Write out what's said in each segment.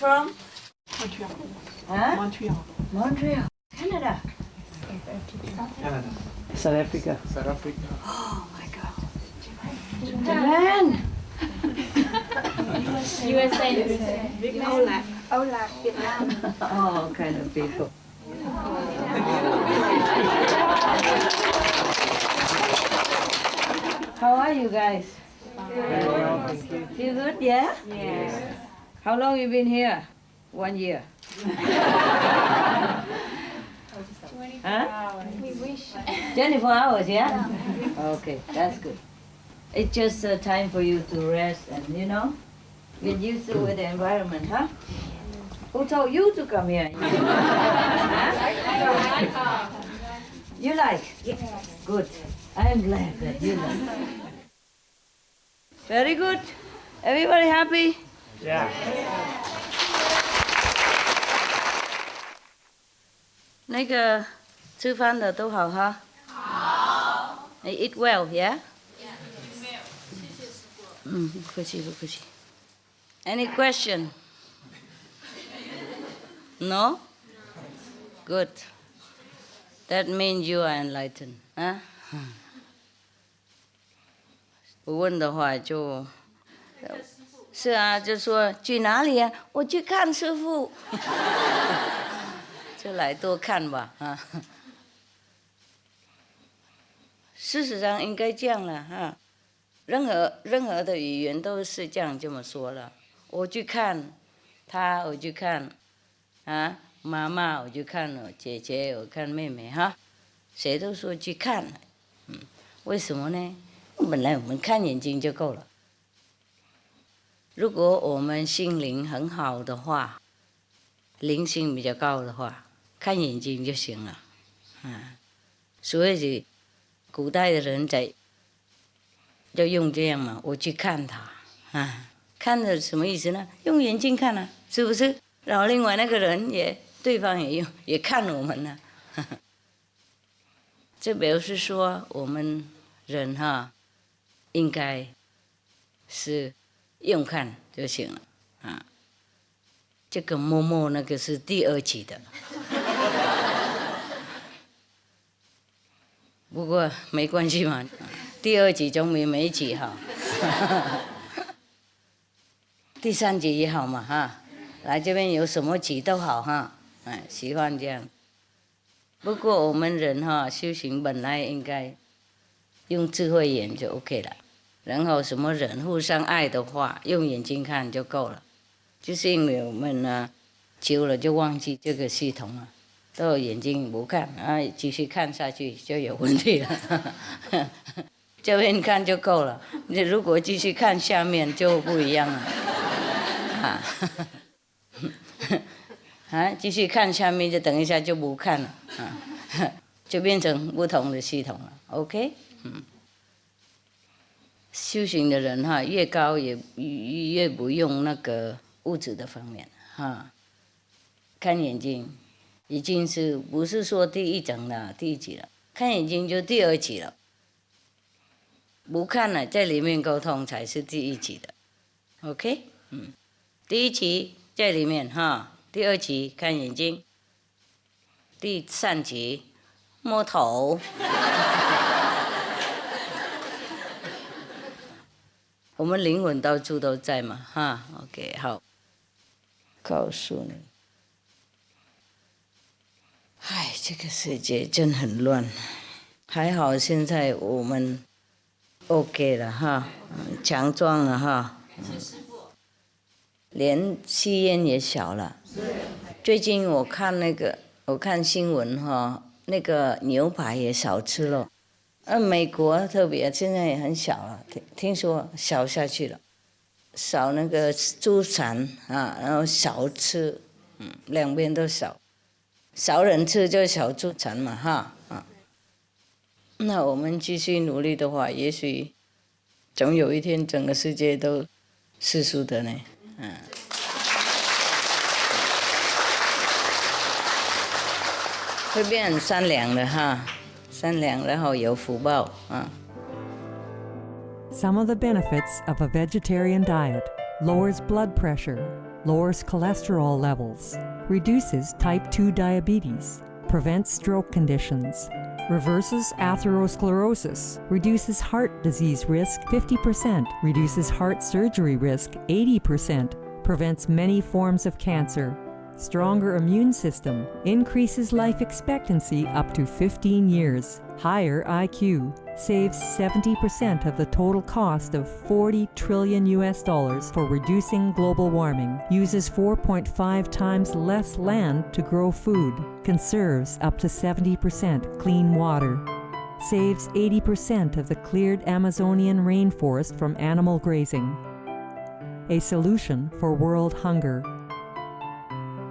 from? Montreal. Huh? Montreal. Montreal, Canada. Canada. South Africa. South Africa. Oh my God. Japan. USA. Âu Lạc, Việt Nam. All kind of people. How are you guys? Feel good, yeah? Yes. How long you been here? 1 year. Huh? We wish. 24 hours, yeah? Okay, that's good. It's just a time for you to rest and, get used to with the environment, huh? Who told you to come here? You like? Good. I'm glad that you like. Very good. Everybody happy? Yeah. 那个吃饭的都好哈？好。You eat well, yeah? Yeah. 不客气，不客气。Any question? No? Good. That means you are enlightened, 啊？不问的话就，是啊，就说去哪里啊？我去看师父。就来多看吧，啊！事实上应该这样了，哈。任何的语言都是这么说了。我去看他，我去看啊，妈妈，我去看我姐姐，我看妹妹，哈。谁都说去看，为什么呢？本来我们看眼睛就够了。如果我们心灵很好的话，灵性比较高的话，看眼睛就行了，所以古代的人就用这样嘛，我去看他，看的什么意思呢？用眼睛看啊，是不是？然后另外那个人对方也看我们呢，这表示说我们人应该是用看就行了，这个默默那个是第2级的。不过没关系嘛，第2级总比没级好，第3级也好嘛，哈，来这边有什么级都好哈，喜欢这样。不过我们人修行本来应该用智慧眼就 OK 了，然后什么人互相爱的话，用眼睛看就够了。就是因为我们呢，久了就忘记这个系统了。到眼睛不看继续看下去就有问题了。这边看就够了，你如果继续看下面就不一样了。继续看下面就等一下就不看了，就变成不同的系统了。OK，修行的人越高也越不用那个物质的方面看眼睛。已经是不是说第1层了，第1级了？看眼睛就第2级了。不看了，在里面沟通才是第1级的。OK，第1级在里面第2级看眼睛，第3级摸头。我们灵魂到处都在嘛，OK， 好，告诉你。这个世界真很乱，还好现在我们 OK 了强壮了连吸烟也小了。最近我看新闻那个牛排也少吃了，美国特别现在也很小了，听说少下去了，少那个猪肠然后少吃，两边都少。少人吃就少助产嘛那我们继续努力的话，也许总有一天整个世界都世俗的呢。会变很善良的善良然后有福报Some of the benefits of a vegetarian diet: lowers blood pressure, lowers cholesterol levels, reduces type 2 diabetes, prevents stroke conditions, reverses atherosclerosis, reduces heart disease risk 50%, reduces heart surgery risk 80%, prevents many forms of cancer, stronger immune system, increases life expectancy up to 15 years, higher IQ, saves 70% of the total cost of $40 trillion for reducing global warming, uses 4.5 times less land to grow food, conserves up to 70% clean water, saves 80% of the cleared Amazonian rainforest from animal grazing. A solution for world hunger.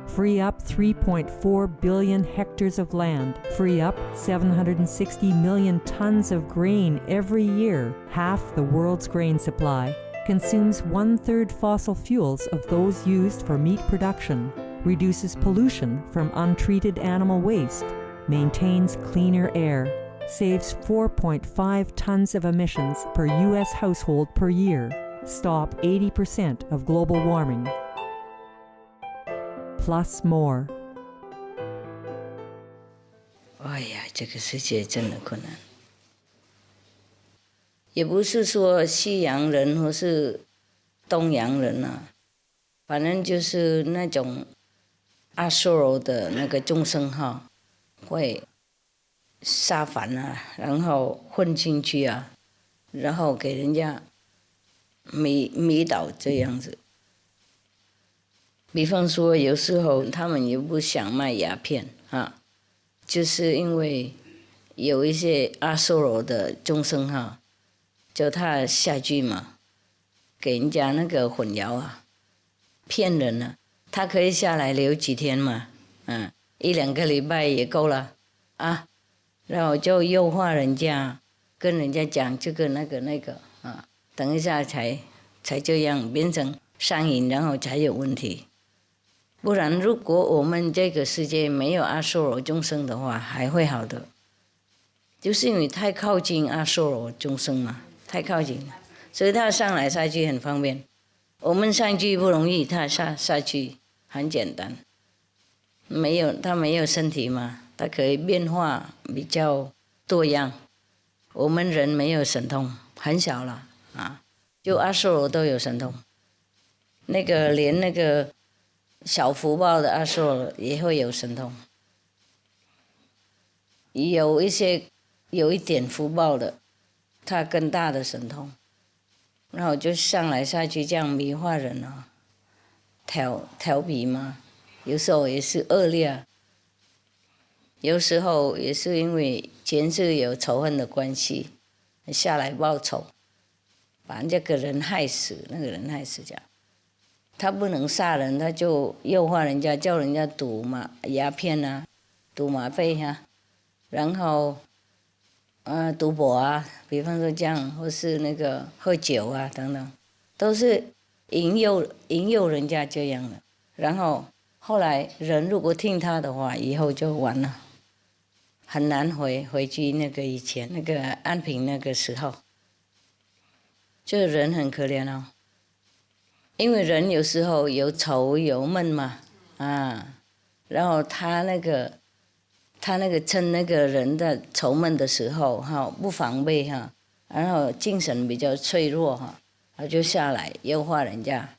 Free up 3.4 billion hectares of land, free up 760 million tons of grain every year, half the world's grain supply, consumes 1/3 fossil fuels of those used for meat production, reduces pollution from untreated animal waste, maintains cleaner air, saves 4.5 tons of emissions per U.S. household per year, stop 80% of global warming. Plus more. 哎呀，这个世界真的困难。也不是说西洋人或是东洋人啊，反正就是那种阿修罗的那个众生哈，会杀反啊，然后混进去啊，然后给人家迷倒这样子。比方说，有时候他们也不想卖鸦片啊，就是因为有一些阿修罗的众生哈，叫他下去嘛，给人家那个混淆啊，骗人啊，他可以下来留几天嘛，1-2个礼拜也够了啊，然后就诱惑人家，跟人家讲这个那个啊，等一下才这样变成上瘾，然后才有问题。不然，如果我们这个世界没有阿修罗众生的话，还会好的。就是因为太靠近阿修罗众生嘛，太靠近了，所以他上来下去很方便。我们上去不容易，他下去很简单。他没有身体嘛，他可以变化比较多样。我们人没有神通，很小了啊，就阿修罗都有神通。连那个小福报的阿修罗也会有神通，有一点福报的，他更大的神通，然后就上来下去这样迷惑人啊，调皮嘛，有时候也是恶劣啊，有时候也是因为前世有仇恨的关系，下来报仇，把这个人害死，那个人害死这样。他不能杀人，他就诱惑人家，叫人家赌鸦片啊，赌吗啡啊，然后赌博啊，比方说这样，或是那个喝酒啊等等，都是引诱人家这样的。然后后来人如果听他的话，以后就完了，很难回去那个以前那个安平那个时候，这人很可怜哦。因为人有时候有愁有闷嘛，然后他那个趁那个人的愁闷的时候哈，不防备哈，然后精神比较脆弱哈，他就下来诱惑人家，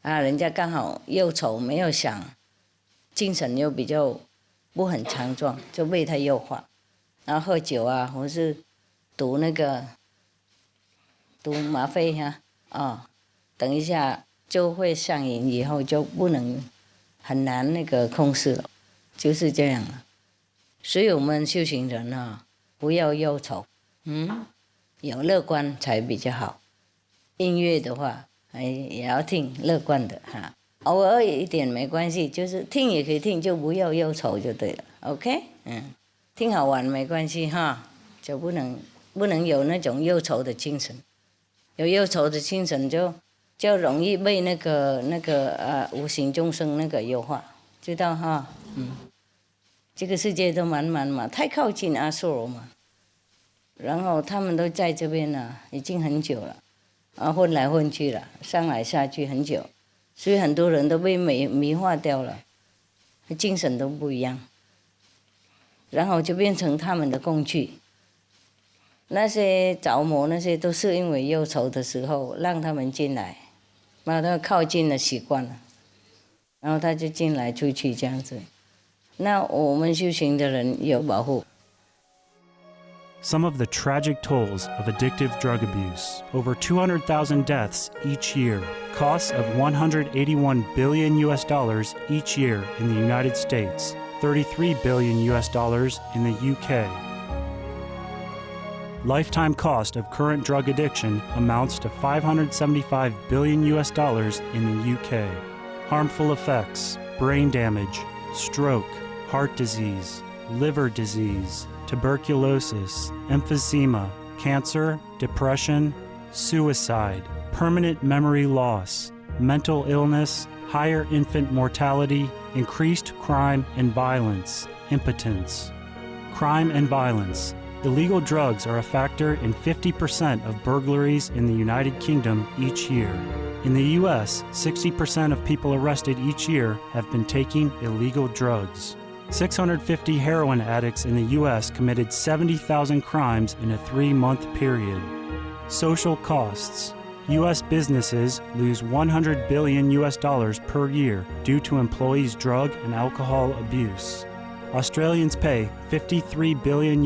人家刚好又愁没有想，精神又比较不很强壮，就被他诱惑，然后喝酒啊，或是赌吗啡哈，等一下就会上瘾，以后就很难那个控制了，就是这样了。所以我们修行人啊，不要忧愁，有乐观才比较好。音乐的话，也要听乐观的哈，偶尔一点没关系，就是听也可以听，就不要忧愁就对了。OK，听好玩没关系哈，就不能有那种忧愁的精神，有忧愁的精神就容易被那个无形众生那个诱惑，知道哈？这个世界都满嘛，太靠近阿修罗嘛，然后他们都在这边了，已经很久了，混来混去了，上来下去很久，所以很多人都被迷化掉了，精神都不一样，然后就变成他们的工具。那些着魔那些都是因为忧愁的时候让他们进来，把他靠近了习惯了，然后他就进来出去这样子。那我们修行的人有保护。Some of the tragic tolls of addictive drug abuse. Over 200,000 deaths each year. Costs of $181 billion each year in the United States. $33 billion in the UK. Lifetime cost of current drug addiction amounts to $575 billion in the UK. Harmful effects: brain damage, stroke, heart disease, liver disease, tuberculosis, emphysema, cancer, depression, suicide, permanent memory loss, mental illness, higher infant mortality, increased crime and violence, impotence. Crime and violence. Illegal drugs are a factor in 50% of burglaries in the United Kingdom each year. In the U.S., 60% of people arrested each year have been taking illegal drugs. 650 heroin addicts in the U.S. committed 70,000 crimes in a 3-month period. Social costs. U.S. businesses lose $100 billion per year due to employees' drug and alcohol abuse. Australians pay $53 billion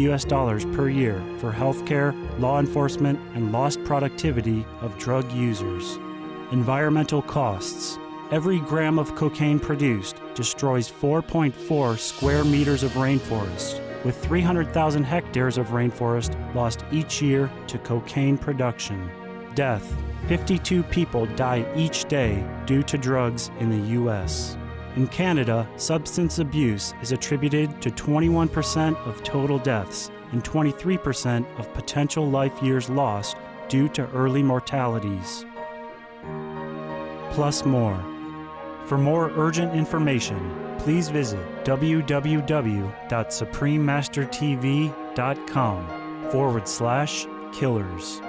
per year for healthcare, law enforcement, and lost productivity of drug users. Environmental costs. Every gram of cocaine produced destroys 4.4 square meters of rainforest, with 300,000 hectares of rainforest lost each year to cocaine production. Death. 52 people die each day due to drugs in the U.S. In Canada, substance abuse is attributed to 21% of total deaths and 23% of potential life years lost due to early mortalities. Plus more. For more urgent information, please visit www.suprememastertv.com/killers.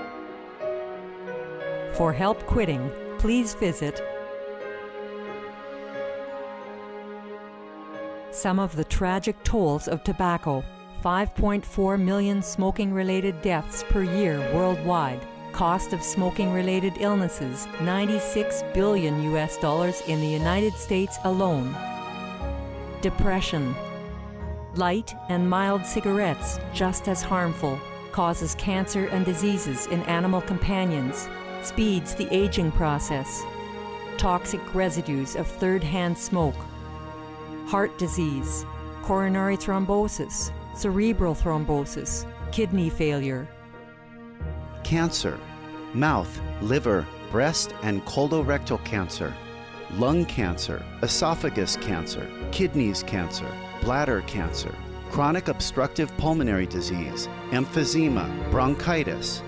For help quitting, please visit some of the tragic tolls of tobacco. 5.4 million smoking-related deaths per year worldwide. Cost of smoking-related illnesses, $96 billion in the United States alone. Depression. Light and mild cigarettes, just as harmful, causes cancer and diseases in animal companions, speeds the aging process. Toxic residues of third-hand smoke. Heart disease, coronary thrombosis, cerebral thrombosis, kidney failure. Cancer, mouth, liver, breast and colorectal cancer, lung cancer, esophagus cancer, kidneys cancer, bladder cancer, chronic obstructive pulmonary disease, emphysema, bronchitis.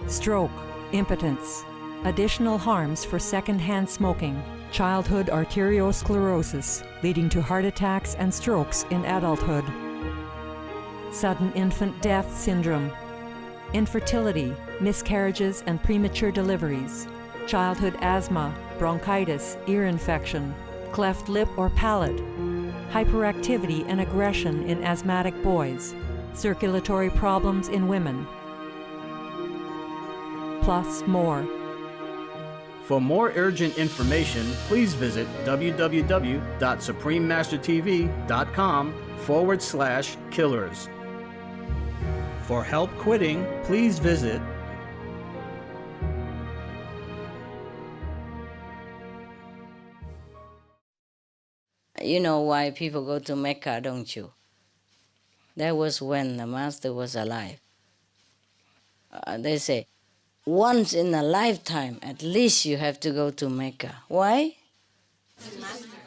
Stroke, impotence, additional harms for second-hand smoking, childhood arteriosclerosis leading to heart attacks and strokes in adulthood, sudden infant death syndrome, infertility, miscarriages and premature deliveries, childhood asthma, bronchitis, ear infection, cleft lip or palate, hyperactivity and aggression in asthmatic boys, circulatory problems in women. Plus more. For more urgent information, please visit www.suprememastertv.com/killers. For help quitting, please visit You know why people go to Mecca, don't you? That was when the Master was alive. They say, once in a lifetime, at least you have to go to Mecca. Why?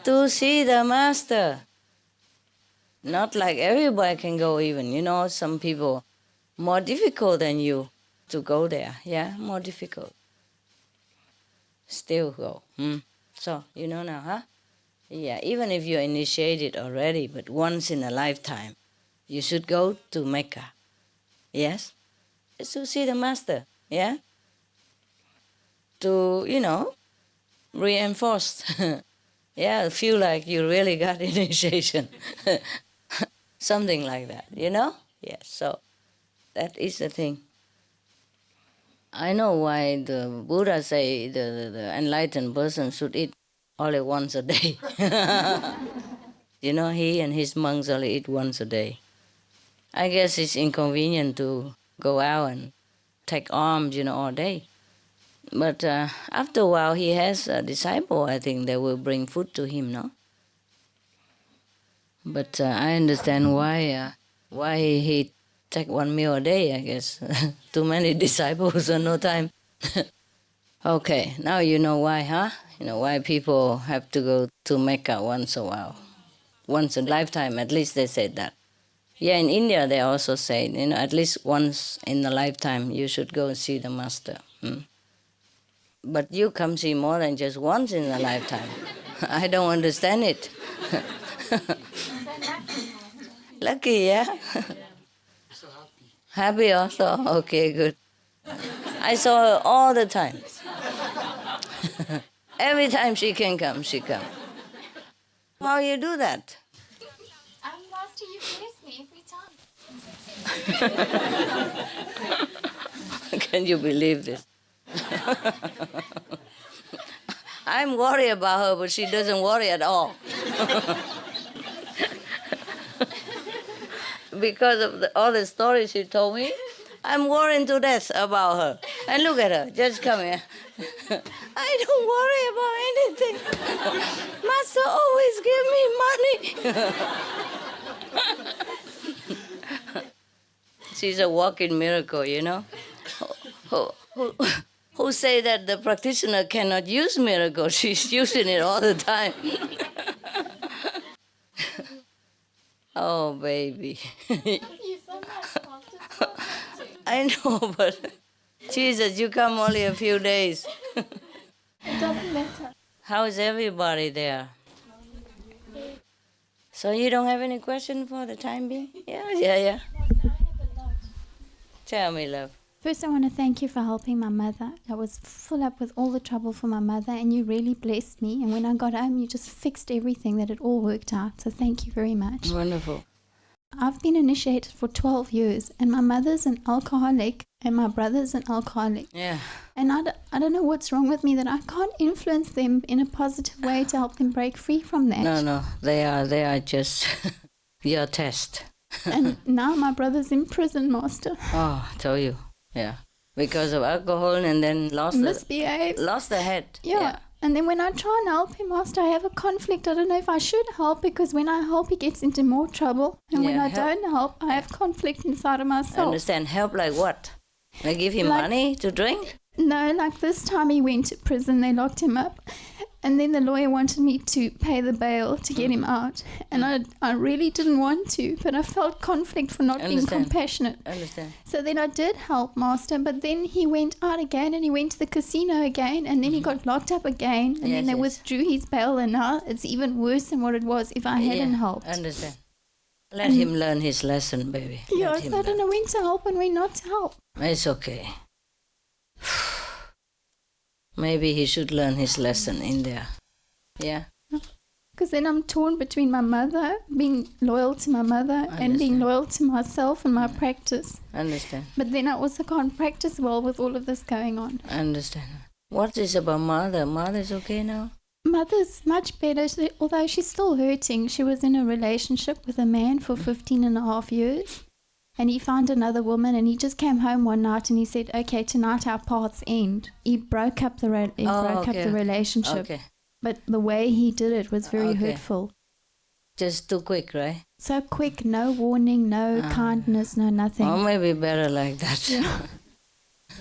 To see the Master. Not like everybody can go even. You know, some people more difficult than you to go there. Yeah, more difficult. Still go. So, you know now, huh? Yeah, even if you're initiated already, but once in a lifetime, you should go to Mecca. Yes? To see the Master. Yeah? To, you know, reinforced. Yeah, feel like you really got initiation. Something like that, you know? Yes, so that is the thing. I know why the Buddha say the enlightened person should eat only once a day. You know, he and his monks only eat once a day. I guess it's inconvenient to go out and take alms, all day. But after a while, he has a disciple, I think, that will bring food to him, no? But I understand why he take one meal a day, I guess. Too many disciples and no time. Okay, now you know why, huh? You know why people have to go to Mecca once a while. Once a lifetime, at least they said that. Yeah, in India they also say, at least once in a lifetime you should go and see the master. But you come see more than just once in a lifetime. I don't understand it. Lucky, yeah? So happy. Happy also? Okay, good. I saw her all the time. Every time she can come, she come. How you do that? Master, you bless me every time. Can you believe this? I'm worried about her, but she doesn't worry at all. Because of all the stories she told me, I'm worrying to death about her. And look at her, just come here. I don't worry about anything. Master always give me money. She's a walking miracle, Who say that the practitioner cannot use miracle? She's using it all the time. Oh, baby. Thank you so much, Master. I know, but Jesus, you come only a few days. It doesn't matter. How is everybody there? So you don't have any question for the time being? Yeah. Tell me, love. First, I want to thank you for helping my mother. I was full up with all the trouble for my mother, and you really blessed me. And when I got home, you just fixed everything, that it all worked out. So thank you very much. Wonderful. I've been initiated for 12 years, and my mother's an alcoholic, and my brother's an alcoholic. Yeah. And I don't know what's wrong with me, that I can't influence them in a positive way to help them break free from that. No, they are just your test. And now my brother's in prison, Master. Oh, I told you. Yeah. Because of alcohol, and then Misbehaves. lost the head. Yeah. And then when I try and help him, Master, I have a conflict. I don't know if I should help, because when I help, he gets into more trouble. And when I don't help, I have conflict inside of myself. I understand. Help like what? They give him money to drink? No, like this time he went to prison. They locked him up. And then the lawyer wanted me to pay the bail to get him out. And I really didn't want to, but I felt conflict for not being compassionate. Understand. So then I did help, Master, but then he went out again, and he went to the casino again, and then he got locked up again, and then they withdrew his bail, and now it's even worse than what it was if I hadn't helped. Understand. Let him learn his lesson, baby. Yeah, so I don't know when to help and when not to help. It's okay. Maybe he should learn his lesson in there. Yeah? Because then I'm torn between my mother, being loyal to my mother, and being loyal to myself and my practice. Understand. But then I also can't practice well with all of this going on. Understand. What is about mother? Mother's okay now? Mother's much better, although she's still hurting. She was in a relationship with a man for 15 and a half years. And he found another woman, and he just came home one night and he said, okay, tonight our paths end. He broke up the relationship. Okay. But the way he did it was very hurtful. Just too quick, right? So quick, no warning, no kindness, no nothing. Or maybe better like that. Yeah.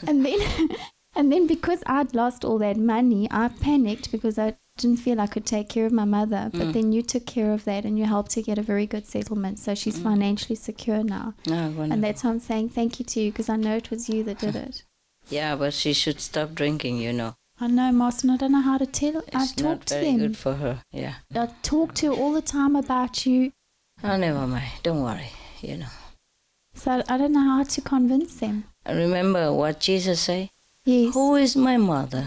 And then because I'd lost all that money, I panicked because I didn't feel I could take care of my mother. But then you took care of that, and you helped her get a very good settlement. So she's financially secure now. And that's why I'm saying thank you to you, because I know it was you that did it. Yeah, but she should stop drinking, I know, Master, and I don't know how to tell. I talk to them. It's not very good for her, yeah. I talk to her all the time about you. Oh, never mind. Don't worry, So I don't know how to convince them. Remember what Jesus said? Yes. Who is my mother?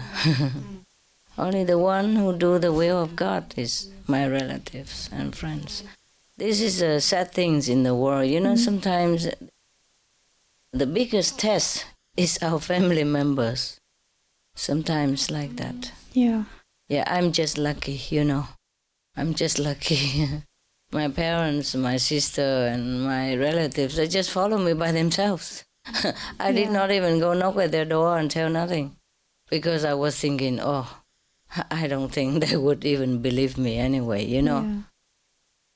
Only the one who do the will of God is my relatives and friends. This is a sad things in the world. You know, sometimes the biggest test is our family members. Sometimes like that. Yeah. Yeah, I'm just lucky, you know. I'm just lucky. My parents, my sister, and my relatives, they just follow me by themselves. I did not even go knock at their door and tell nothing. Because I was thinking, I don't think they would even believe me anyway, you know. Yeah.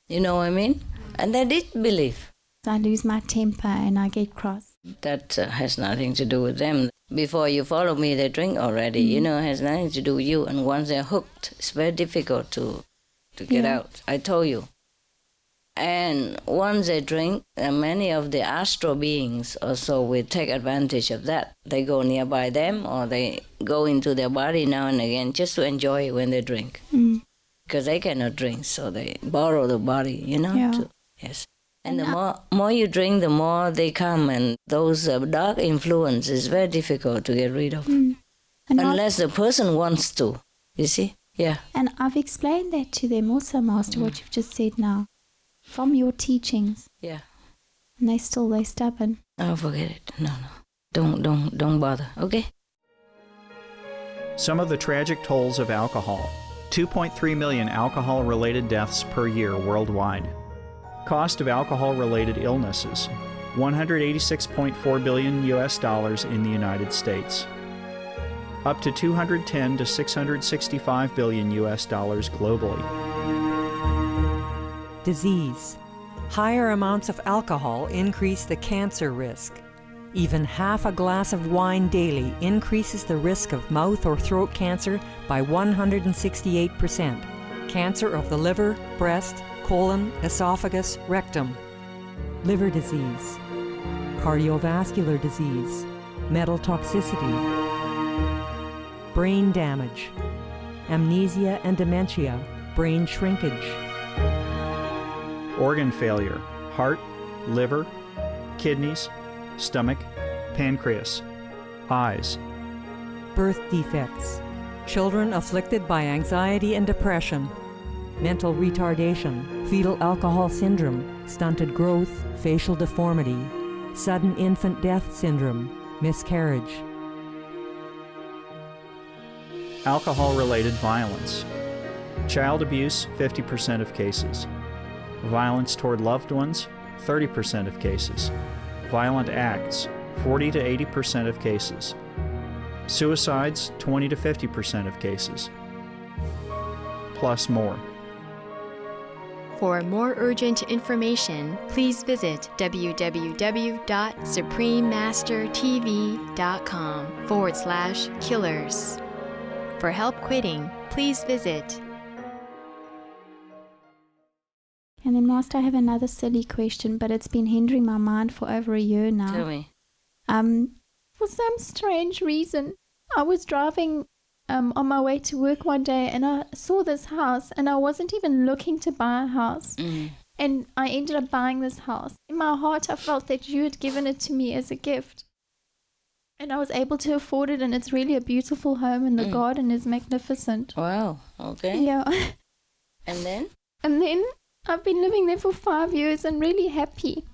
You know what I mean? And they did believe. I lose my temper and I get cross. That has nothing to do with them. Before you follow me, they drink already. You know, it has nothing to do with you. And once they're hooked, it's very difficult to get out. I told you. And once they drink, many of the astral beings also will take advantage of that. They go nearby them or they go into their body now and again just to enjoy it when they drink. Because they cannot drink, so they borrow the body, you know. Yeah. Yes. And the more you drink, the more they come. And those dark influence is very difficult to get rid of. Unless the person wants to, you see? Yeah. And I've explained that to them also, Master, what you've just said now. From your teachings. Yeah. And they're stubborn. Oh, forget it. No. Don't bother, okay? Some of the tragic tolls of alcohol. 2.3 million alcohol-related deaths per year worldwide. Cost of alcohol-related illnesses. $186.4 billion in the United States. Up to $210 to $665 billion globally. Disease. Higher amounts of alcohol increase the cancer risk. Even half a glass of wine daily increases the risk of mouth or throat cancer by 168%. Cancer of the liver, breast, colon, esophagus, rectum. Liver disease. Cardiovascular disease. Metal toxicity. Brain damage. Amnesia and dementia. Brain shrinkage. Organ failure, heart, liver, kidneys, stomach, pancreas, eyes. Birth defects. Children afflicted by anxiety and depression. Mental retardation, fetal alcohol syndrome, stunted growth, facial deformity, sudden infant death syndrome, miscarriage. Alcohol-related violence. Child abuse, 50% of cases. Violence toward loved ones, 30% of cases. Violent acts, 40 to 80% of cases. Suicides, 20 to 50% of cases. Plus more. For more urgent information, please visit www.suprememastertv.com/killers. For help quitting, please visit. And then, Master, I have another silly question, but it's been hindering my mind for over a year now. Tell me. For some strange reason, I was driving on my way to work one day and I saw this house and I wasn't even looking to buy a house. And I ended up buying this house. In my heart, I felt that you had given it to me as a gift. And I was able to afford it, and it's really a beautiful home and the garden is magnificent. Wow, okay. Yeah. And then? And then I've been living there for 5 years and really happy.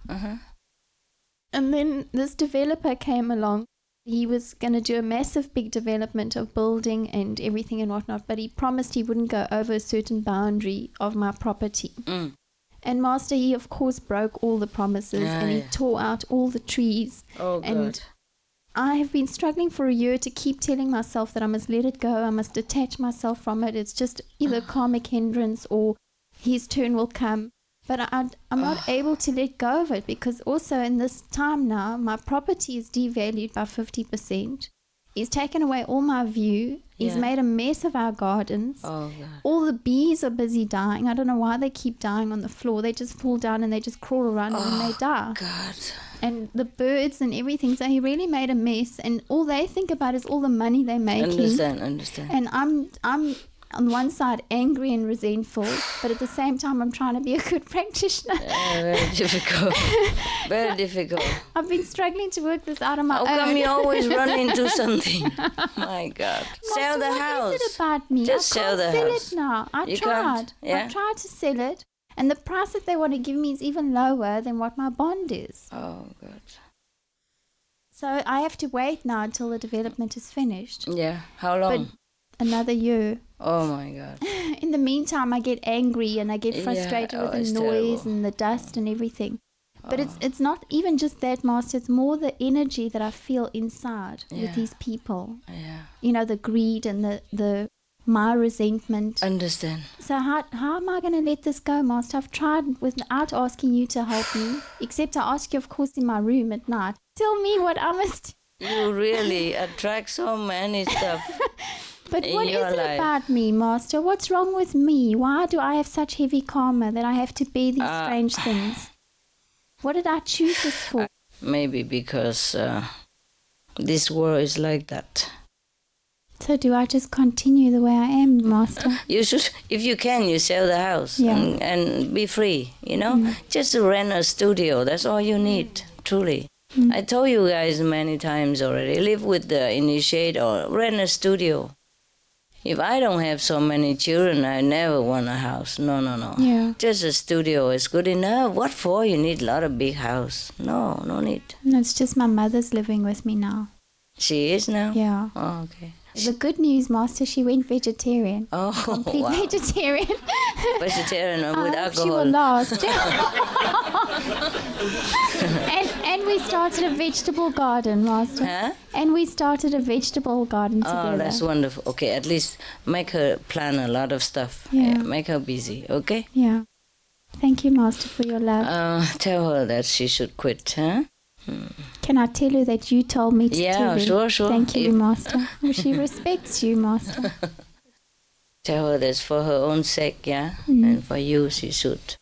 And then this developer came along. He was going to do a massive big development of building and everything and whatnot, but he promised he wouldn't go over a certain boundary of my property. And Master, he of course broke all the promises and he tore out all the trees. Oh, and God. I have been struggling for a year to keep telling myself that I must let it go, I must detach myself from it. It's just either karmic hindrance or his turn will come. But I'm not able to let go of it, because also in this time now, my property is devalued by 50%. He's taken away all my view. He's made a mess of our gardens. Oh, God. All the bees are busy dying. I don't know why they keep dying on the floor. They just fall down and they just crawl around and they die. God. And the birds and everything. So he really made a mess. And all they think about is all the money they're making. Understand. And I'm on one side angry and resentful, but at the same time I'm trying to be a good practitioner. Very difficult. Very difficult. I've been struggling to work this out on my How own. come you always run into something? My God. Sell the house. What is it about me? Just I sell can't the sell house. it now. I You tried. can't? Yeah? I tried to sell it, and the price that they want to give me is even lower than what my bond is. Oh, God. So I have to wait now until the development is finished. Yeah. How long? Another year. Oh, my God. In the meantime, I get angry and I get frustrated Yeah, with it's the noise terrible. and the dust and everything. But it's not even just that, Master. It's more the energy that I feel inside with Yeah. these people. Yeah. You know, the greed and the my resentment. Understand. So how am I going to let this go, Master? I've tried without asking you to help me, except I ask you, of course, in my room at night. Tell me what I must. You really attract so many stuff. But in what your is it life. about me, Master? What's wrong with me? Why do I have such heavy karma that I have to bear these strange things? What did I choose this for? Maybe because this world is like that. So do I just continue the way I am, Master? You should, if you can, you sell the house Yeah. and be free, you know? Just to rent a studio, that's all you need, truly. I told you guys many times already, live with the initiate or rent a studio. If I don't have so many children, I never want a house. No, no, no. Yeah. Just a studio is good enough. What for? You need a lot of big house. No, no need. It's just my mother's living with me now. She is now? Yeah. Oh, okay. The good news, Master, she went vegetarian. Oh, Complete wow. vegetarian. Vegetarian and with I hope alcohol. she will last. and we started a vegetable garden, Master. Huh? And we started a vegetable garden together. Oh, that's wonderful. Okay, at least make her plan a lot of stuff. Yeah. Make her busy, okay? Yeah. Thank you, Master, for your love. Tell her that she should quit, huh? Can I tell her that you told me to tell Yeah, her? sure. Thank you, If- Master. She respects you, Master. Tell her that's for her own sake, yeah? And for you, she should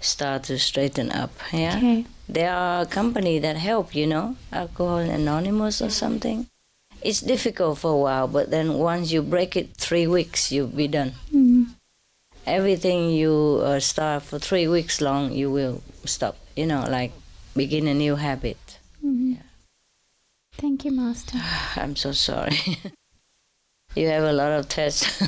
start to straighten up, yeah? Okay. There are companies that help, you know, Alcohol Anonymous or something. It's difficult for a while, but then once you break it, 3 weeks, you'll be done. Everything you start for 3 weeks long, you will stop, you know, like begin a new habit. Thank you, Master. I'm so sorry. You have a lot of tests.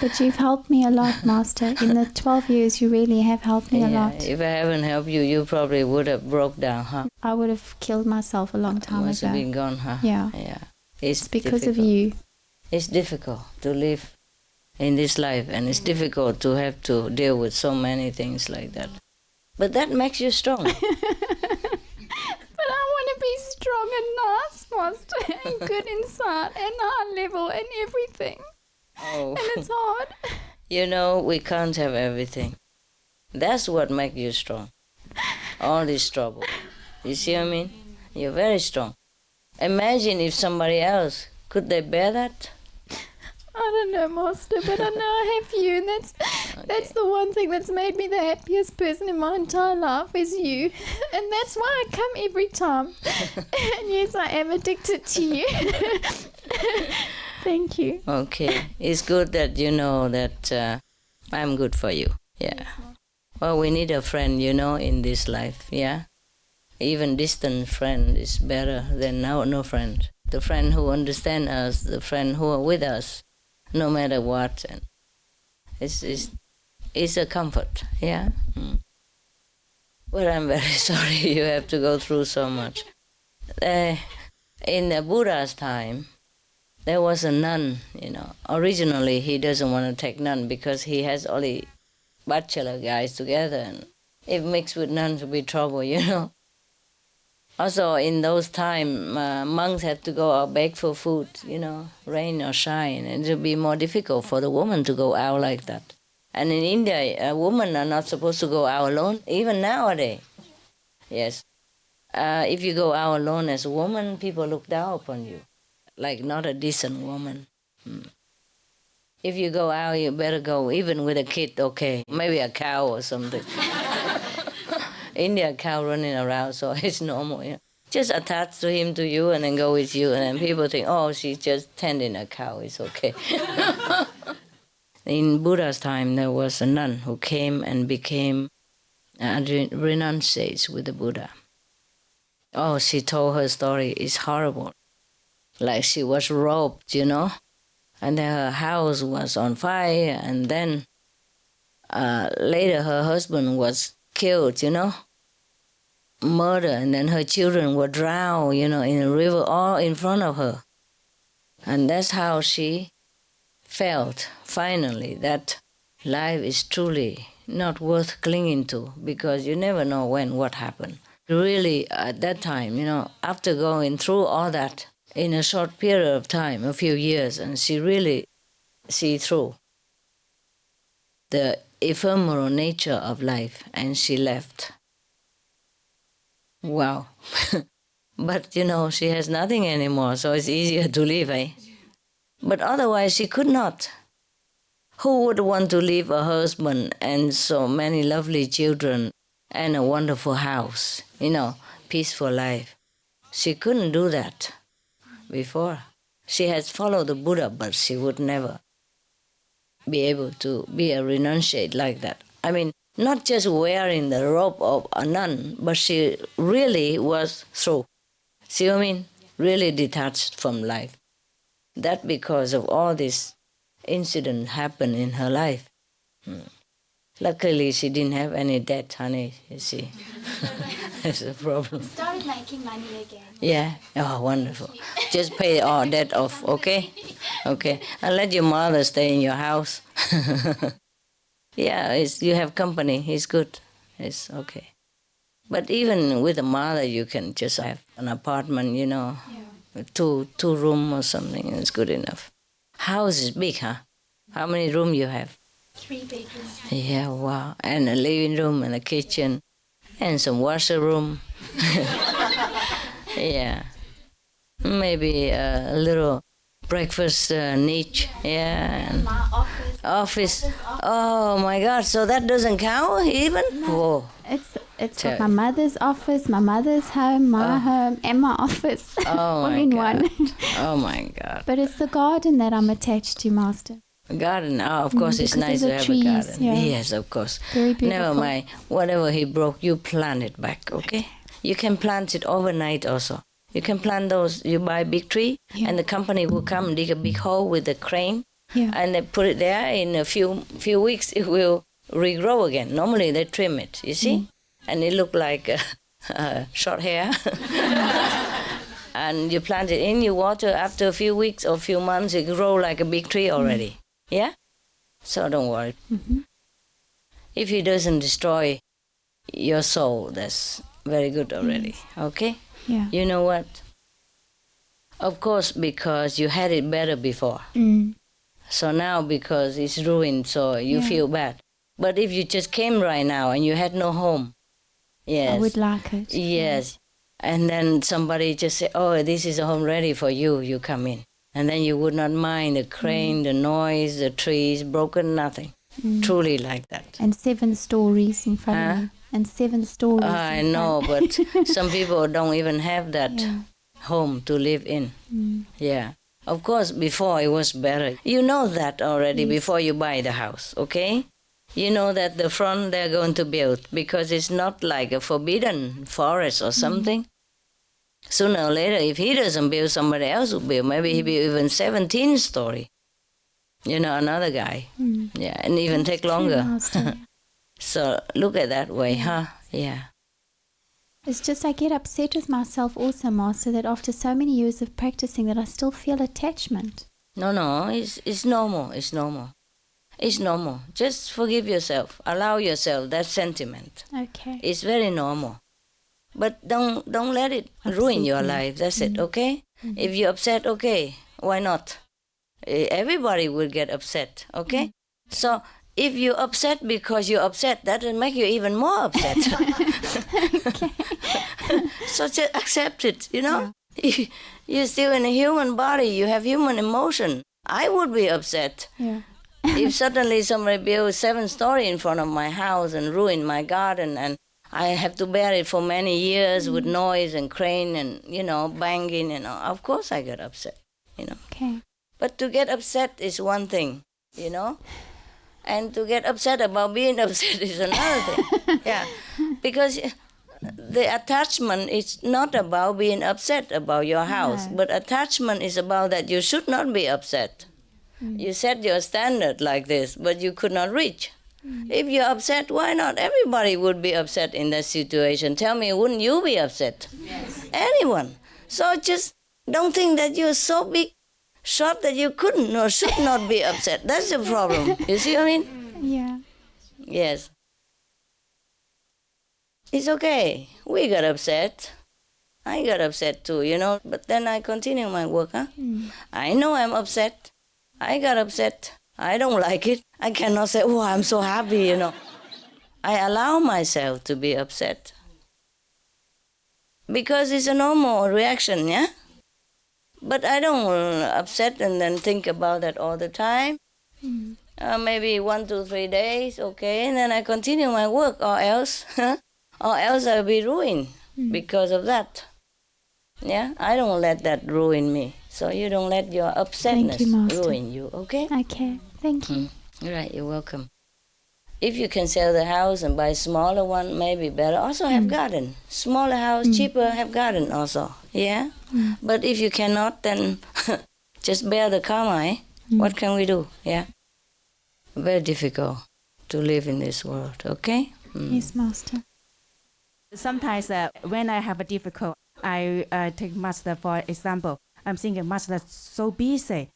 But you've helped me a lot, Master. In the 12 years, you really have helped me a lot. If I haven't helped you, you probably would have broke down, huh? I would have killed myself a long time Must have ago. been gone, huh? Yeah. Yeah. It's Because of difficult. you. It's difficult to live in this life, and it's difficult to have to deal with so many things like that. But that makes you strong. But I want to be strong and nice, Master, and good inside, and high level, and everything. Oh. And it's hard. You know, we can't have everything. That's what makes you strong. All this trouble. You see what I mean? You're very strong. Imagine if somebody else, could they bear that? I don't know, Master, but I know I have you, and that's the one thing that's made me the happiest person in my entire life is you. And that's why I come every time. And yes, I am addicted to you. Thank you. Okay. It's good that you know that I'm good for you. Yeah. Well, we need a friend, you know, in this life, yeah? Even distant friend is better than no friend. The friend who understands us, the friend who are with us, no matter what. And it's a comfort, yeah? But I'm very sorry you have to go through so much. In the Buddha's time, there was a nun, you know. Originally, he doesn't want to take nun because he has only bachelor guys together. And if mixed with nuns, would be trouble, you know. Also, in those times, monks had to go out beg for food, you know, rain or shine. And it would be more difficult for the woman to go out like that. And in India, women are not supposed to go out alone, even nowadays. Yes. If you go out alone as a woman, people look down upon you, like not a decent woman. If you go out, you better go, even with a kid, okay, maybe a cow or something. India cow running around, so it's normal. Yeah. Just attach to him, to you, and then go with you. And then people think, oh, she's just tending a cow. It's okay. In Buddha's time, there was a nun who came and became renunciates with the Buddha. Oh, she told her story. It's horrible. Like she was robbed, and then her house was on fire, and then later her husband was killed, murder, and then her children were drowned, in a river, all in front of her. And that's how she felt, finally, that life is truly not worth clinging to, because you never know what happened. Really, at that time, after going through all that in a short period of time, a few years, and she really see through the ephemeral nature of life, and she left. Wow. But, she has nothing anymore, so it's easier to leave, eh? But otherwise, she could not. Who would want to leave a husband and so many lovely children and a wonderful house, peaceful life? She couldn't do that before. She has followed the Buddha, but she would never be able to be a renunciate like that. I mean, not just wearing the robe of a nun, but she really was through. See what I mean? Really detached from life. That because of all this incident happened in her life. Luckily, she didn't have any debt, honey, you see. That's the problem. Started making money again. Yeah? Oh, wonderful. Just pay all debt off, okay? Okay. And let your mother stay in your house. Yeah, you have company. It's good. It's okay. But even with a mother, you can just have an apartment, with two room or something. It's good enough. House is big, huh? How many rooms you have? 3 bedrooms. Yeah, wow. And a living room and a kitchen and some washer room. Yeah. Maybe a little breakfast niche. Yeah. And My office. Oh my God! So that doesn't count even? Whoa! It's got my mother's office, my mother's home, my home, and my office. Oh all my in God. one. Oh my God! But it's the garden that I'm attached to, Master. A garden. Oh, of course, it's because nice of to the have trees, a garden. yeah. Yes, of course. Very beautiful. Never mind. Whatever he broke, you plant it back. Okay. You can plant it overnight also. You can plant those. You buy a big tree, and the company will come and dig a big hole with a crane. Yeah. And they put it there. In a few weeks, it will regrow again. Normally, they trim it, you see? And it look like short hair. And you plant it in, you water. After a few weeks or few months, it grow like a big tree already. Yeah? So don't worry. If he doesn't destroy your soul, that's very good already. Okay? Yeah. You know what? Of course, because you had it better before. So now because it's ruined, so you feel bad. But if you just came right now and you had no home, yes. I would like it. Yes. And then somebody just say, oh, this is a home ready for you, you come in. And then you would not mind the crane, the noise, the trees, broken, nothing. Truly like that. And 7 stories in front of me. And 7 stories. I know, but some people don't even have that home to live in. Yeah. Of course, before it was better. You know that already before you buy the house, okay? You know that the front they're going to build because it's not like a forbidden forest or something. Sooner or later, if he doesn't build, somebody else will build. Maybe he build even 17 story. Another guy. Yeah, and even take longer. So look at that way, huh? Yeah. It's just I get upset with myself also, Master, that after so many years of practicing that I still feel attachment. No, it's normal. It's normal. It's normal. Just forgive yourself. Allow yourself that sentiment. Okay. It's very normal. But don't let it ruin your life. That's it, okay? If you're upset, okay, why not? Everybody will get upset, okay? So if you're upset because you're upset, that will make you even more upset. So just accept it, You're still in a human body. You have human emotion. I would be upset. Yeah. If suddenly somebody built 7 story in front of my house and ruined my garden and I have to bear it for many years with noise and crane and, banging and all. Of course I get upset, Okay. But to get upset is one thing, and to get upset about being upset is another thing. Yeah, because the attachment is not about being upset about your house, but attachment is about that you should not be upset. You set your standard like this, but you could not reach. If you're upset, why not? Everybody would be upset in that situation. Tell me, wouldn't you be upset? Yes. Anyone. So just don't think that you're so big shot that you couldn't or should not be upset. That's the problem. You see what I mean? Yeah. Yes. It's okay. We got upset. I got upset too, but then I continue my work, I know I'm upset. I got upset. I don't like it. I cannot say, oh, I'm so happy, I allow myself to be upset. Because it's a normal reaction, yeah? But I don't upset and then think about that all the time. Maybe 1 to 3 days, okay, and then I continue my work, or else I'll be ruined because of that. Yeah, I don't let that ruin me. So you don't let your upsetness ruin you, okay? Okay, thank you. Right, you're welcome. If you can sell the house and buy a smaller one, maybe better. Also have garden. Smaller house, cheaper, have garden also. Yeah? But if you cannot, then just bear the karma, eh? What can we do? Yeah? Very difficult to live in this world, okay? Yes, Master. Sometimes when I have a difficult, I take Master for example. I'm thinking Master is so busy.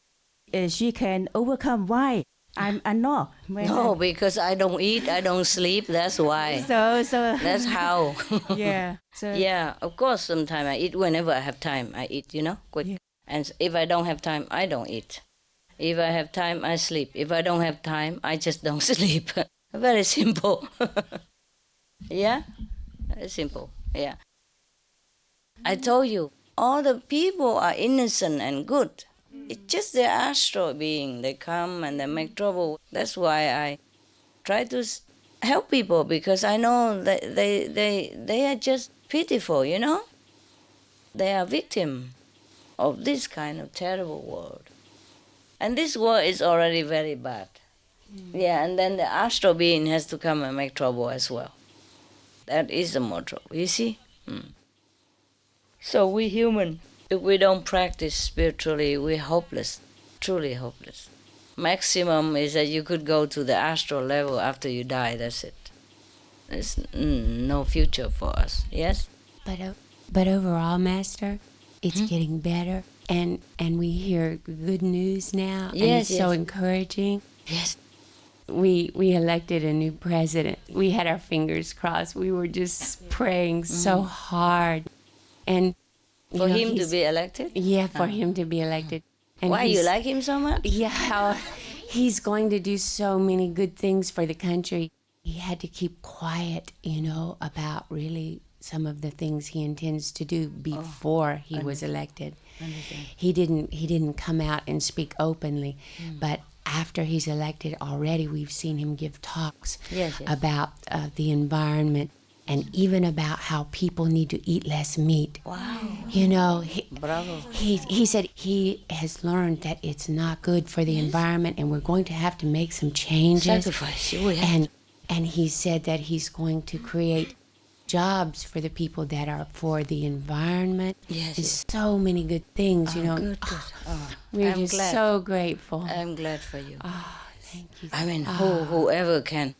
She can overcome. Why? I'm not. No, because I don't eat, I don't sleep. That's why. So that's how. Yeah. So yeah, of course. Sometimes I eat whenever I have time. I eat, quick. Yeah. And if I don't have time, I don't eat. If I have time, I sleep. If I don't have time, I just don't sleep. Very simple. Yeah, very simple. Yeah. I told you, all the people are innocent and good. It's just the astral being. They come and they make trouble. That's why I try to help people, because I know that they are just pitiful, They are victim of this kind of terrible world. And this world is already very bad. Yeah, and then the astral being has to come and make trouble as well. That is the more trouble, you see? So we human, if we don't practice spiritually, we're hopeless, truly hopeless. Maximum is that you could go to the astral level after you die, that's it. There's no future for us, yes? But overall, Master, it's getting better, and we hear good news now, and it's so encouraging. Yes. We elected a new president. We had our fingers crossed. We were just praying so hard. And for him to be elected? Yeah, for him to be elected. And why, you like him so much? Yeah, he's going to do so many good things for the country. He had to keep quiet, about really some of the things he intends to do before he was elected. He didn't come out and speak openly, but after he's elected already, we've seen him give talks about the environment, and even about how people need to eat less meat. Wow. Bravo. He said he has learned that it's not good for the environment, and we're going to have to make some changes. Sacrifice. And he said that he's going to create jobs for the people that are for the environment. There's so many good things, Good. We're I'm just glad. so grateful. I'm glad for you. Oh, thank you. I mean, whoever can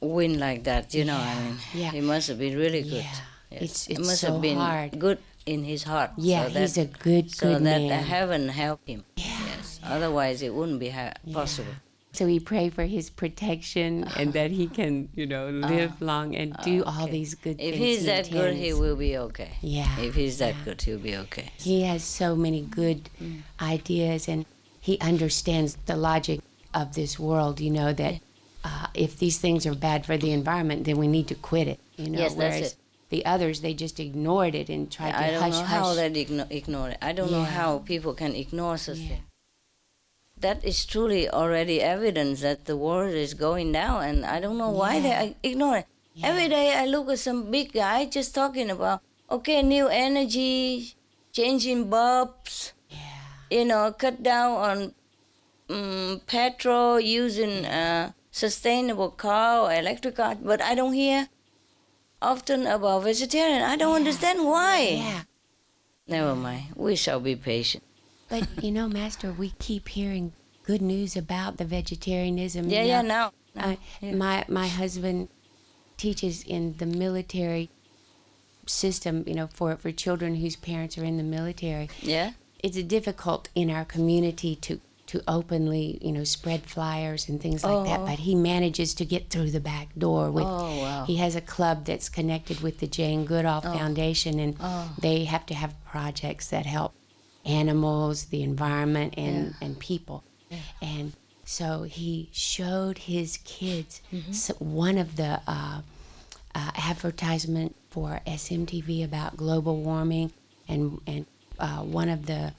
win like that, he must have been really good. Yeah. Yes. It's it must so have been hard. good in his heart. Yeah, so he's a good so man. that heaven helped him. Yes. Otherwise, it wouldn't be possible. So we pray for his protection and that he can, live long and do all these good things. If he's that good, he will be okay. Yeah. If he's that good, he'll be okay. He has so many good ideas, and he understands the logic of this world, that if these things are bad for the environment, then we need to quit it. Yes, Whereas that's it. the others, they just ignored it and tried to hush. I don't know how they ignore it. I don't know how people can ignore such things. That is truly already evidence that the world is going down, and I don't know why they ignore it. Every day I look at some big guy just talking about, okay, new energy, changing bulbs, cut down on petrol, using sustainable car or electric car, but I don't hear often about vegetarian. I don't understand why. Yeah. Never mind. We shall be patient. But, Master, we keep hearing good news about the vegetarianism. Now. My husband teaches in the military system, for children whose parents are in the military. Yeah. It's difficult in our community to openly, spread flyers and things like that. But he manages to get through the back door. He has a club that's connected with the Jane Goodall Foundation, and they have to have projects that help animals, the environment, and people. Yeah. And so he showed his kids one of the advertisement for SMTV about global warming, and one of the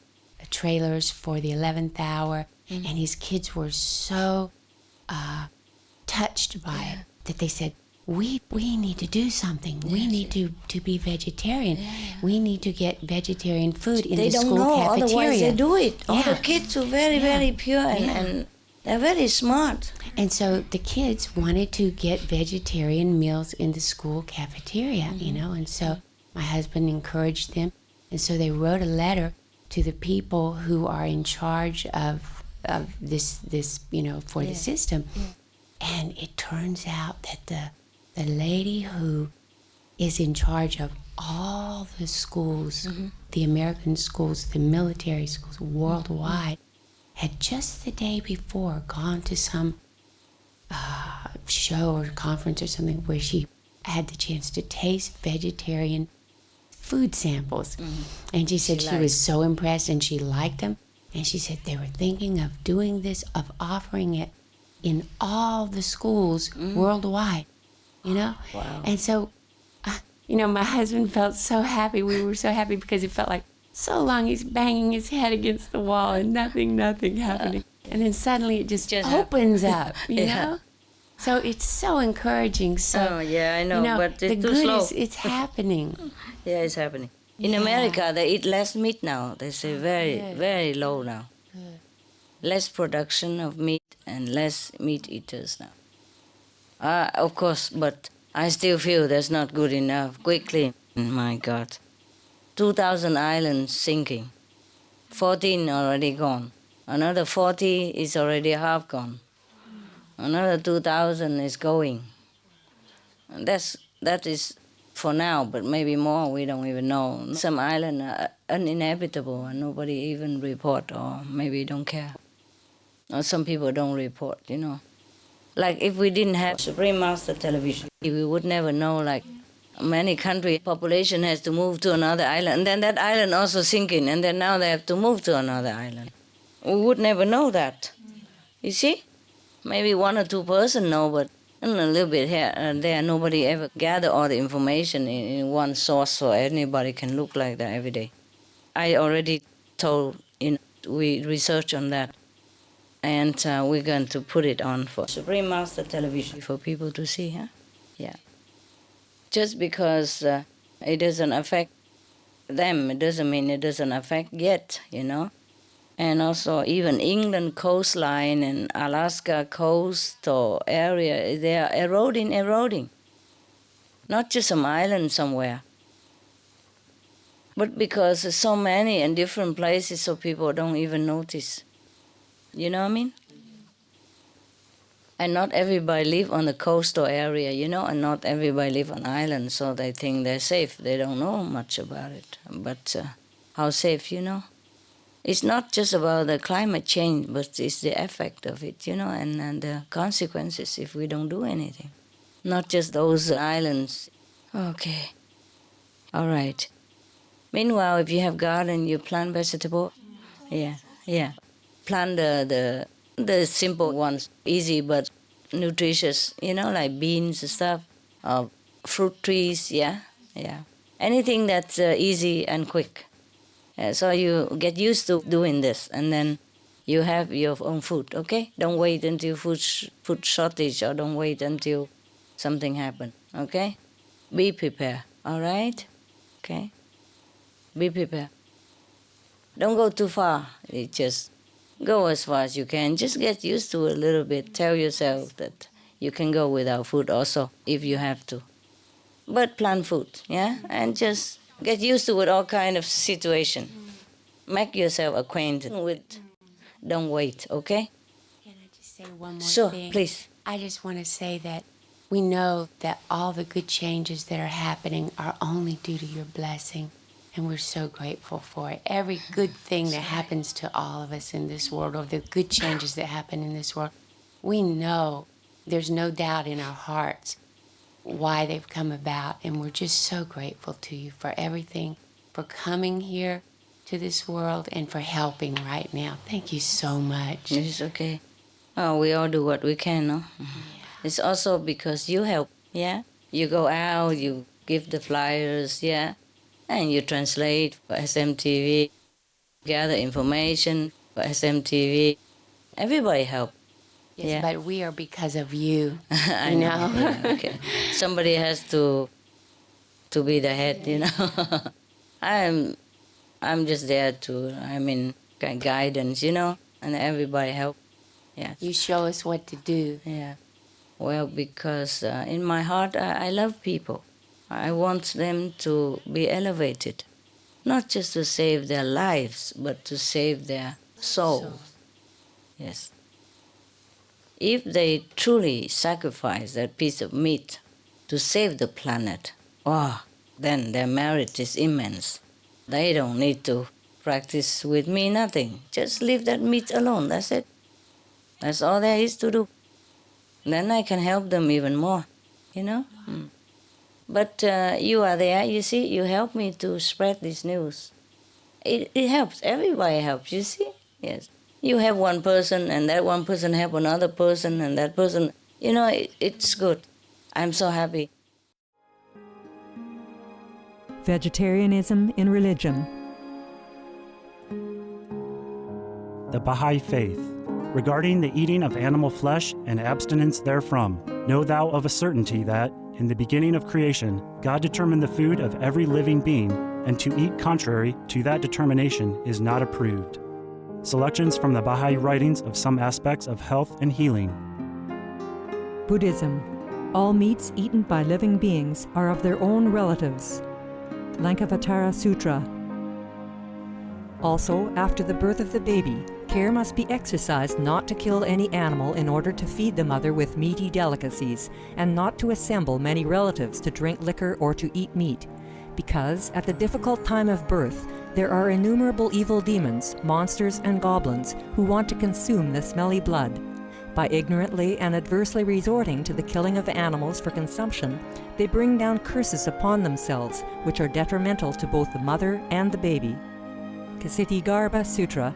trailers for the 11th hour, and his kids were so touched by it that they said, we need to do something. We need to be vegetarian. We need to get vegetarian food in the school cafeteria. They don't know, otherwise they do it. All the kids are very, very pure and they're very smart. And so the kids wanted to get vegetarian meals in the school cafeteria, and so my husband encouraged them. And so they wrote a letter to the people who are in charge of this for the system. Yeah. And it turns out that the lady who is in charge of all the schools, the American schools, the military schools worldwide, had just the day before gone to some show or conference or something where she had the chance to taste vegetarian food samples. And she said she was so impressed and she liked them. And she said they were thinking of doing this, of offering it in all the schools worldwide, Wow. And so, my husband felt so happy. We were so happy because it felt like so long he's banging his head against the wall and nothing happening. And then suddenly it just opens up, you know? So it's so encouraging. So, I know, but it's the too good slow. It's happening. Yeah, it's happening. In America, they eat less meat now. They say very, very low now. Good. Less production of meat and less meat eaters now. Of course, but I still feel that's not good enough. Quickly, my God. 2,000 islands sinking. 14 already gone. Another 40 is already half gone. Another 2,000 is going. And that is for now, but maybe more, we don't even know. Some islands are uninhabitable and nobody even report, or maybe don't care. Or some people don't report, Like if we didn't have Supreme Master Television, we would never know, like many countries, population has to move to another island, and then that island also sinking, and then now they have to move to another island. We would never know that. You see? Maybe 1 or 2 person know, but a little bit here and there, nobody ever gather all the information in one source so anybody can look like that every day. I already told, we research on that. And we're going to put it on for Supreme Master Television for people to see, huh? Yeah. Just because it doesn't affect them, it doesn't mean it doesn't affect yet, And also even England coastline and Alaska coastal area, they are eroding. Not just some island somewhere. But because there's so many in different places, so people don't even notice. You know what I mean? And not everybody live on the coastal area, and not everybody live on islands, so they think they're safe. They don't know much about it. But how safe, It's not just about the climate change, but it's the effect of it, and the consequences if we don't do anything. Not just those islands. Okay. All right. Meanwhile, if you have garden, you plant vegetable. Yeah. Plant the simple ones, easy but nutritious, like beans and stuff, fruit trees, yeah. Anything that's easy and quick. So you get used to doing this, and then you have your own food, okay? Don't wait until food shortage, or don't wait until something happens, Okay? Be prepared, all right? Okay? Be prepared. Don't go too far. You just go as far as you can. Just get used to it a little bit. Tell yourself that you can go without food also, if you have to. But plan food, yeah? And just get used to it, all kind of situation. Make yourself acquainted with, don't wait, okay? Can I just say one more Sure, thing? please. I just want to say that we know that all the good changes that are happening are only due to your blessing, and we're so grateful for it. Every good thing that happens to all of us in this world, or the good changes that happen in this world, we know there's no doubt in our hearts why they've come about, and we're just so grateful to you for everything, for coming here to this world, and for helping right now. Thank you so much. It's okay. Oh, we all do what we can, no? Yeah. It's also because you help, yeah? You go out, you give the flyers, yeah? And you translate for SMTV, gather information for SMTV. Everybody help. Yes, yeah. but we are because of you. I you know. know? Yeah, okay. Somebody has to be the head, you know. I'm just there to, guidance, you know, and everybody help. Yeah. You show us what to do. Yeah. Well, because in my heart, I love people. I want them to be elevated, not just to save their lives, but to save their souls. Yes. If they truly sacrifice that piece of meat to save the planet, then their merit is immense. They don't need to practice with me, nothing. Just leave that meat alone, that's it. That's all there is to do. Then I can help them even more, you know? But you are there, you see, you help me to spread this news. It helps, everybody helps, you see? Yes. You help one person, and that one person help another person, and that person, you know, it's good. I'm so happy. Vegetarianism in religion. The Baha'i Faith. Regarding the eating of animal flesh and abstinence therefrom, know thou of a certainty that, in the beginning of creation, God determined the food of every living being, and to eat contrary to that determination is not approved. Selections from the Baha'i writings of some aspects of health and healing. Buddhism. All meats eaten by living beings are of their own relatives. Lankavatara Sutra. Also, after the birth of the baby, care must be exercised not to kill any animal in order to feed the mother with meaty delicacies, and not to assemble many relatives to drink liquor or to eat meat, because at the difficult time of birth there are innumerable evil demons, monsters, and goblins who want to consume the smelly blood. By ignorantly and adversely resorting to the killing of animals for consumption, they bring down curses upon themselves, which are detrimental to both the mother and the baby. Ksitigarbha Sutra.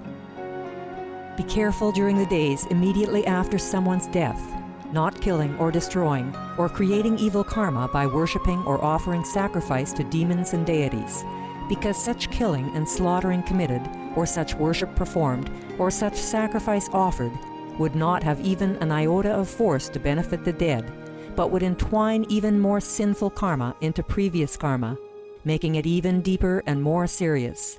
Be careful during the days immediately after someone's death, not killing or destroying, or creating evil karma by worshipping or offering sacrifice to demons and deities, because such killing and slaughtering committed, or such worship performed, or such sacrifice offered, would not have even an iota of force to benefit the dead, but would entwine even more sinful karma into previous karma, making it even deeper and more serious.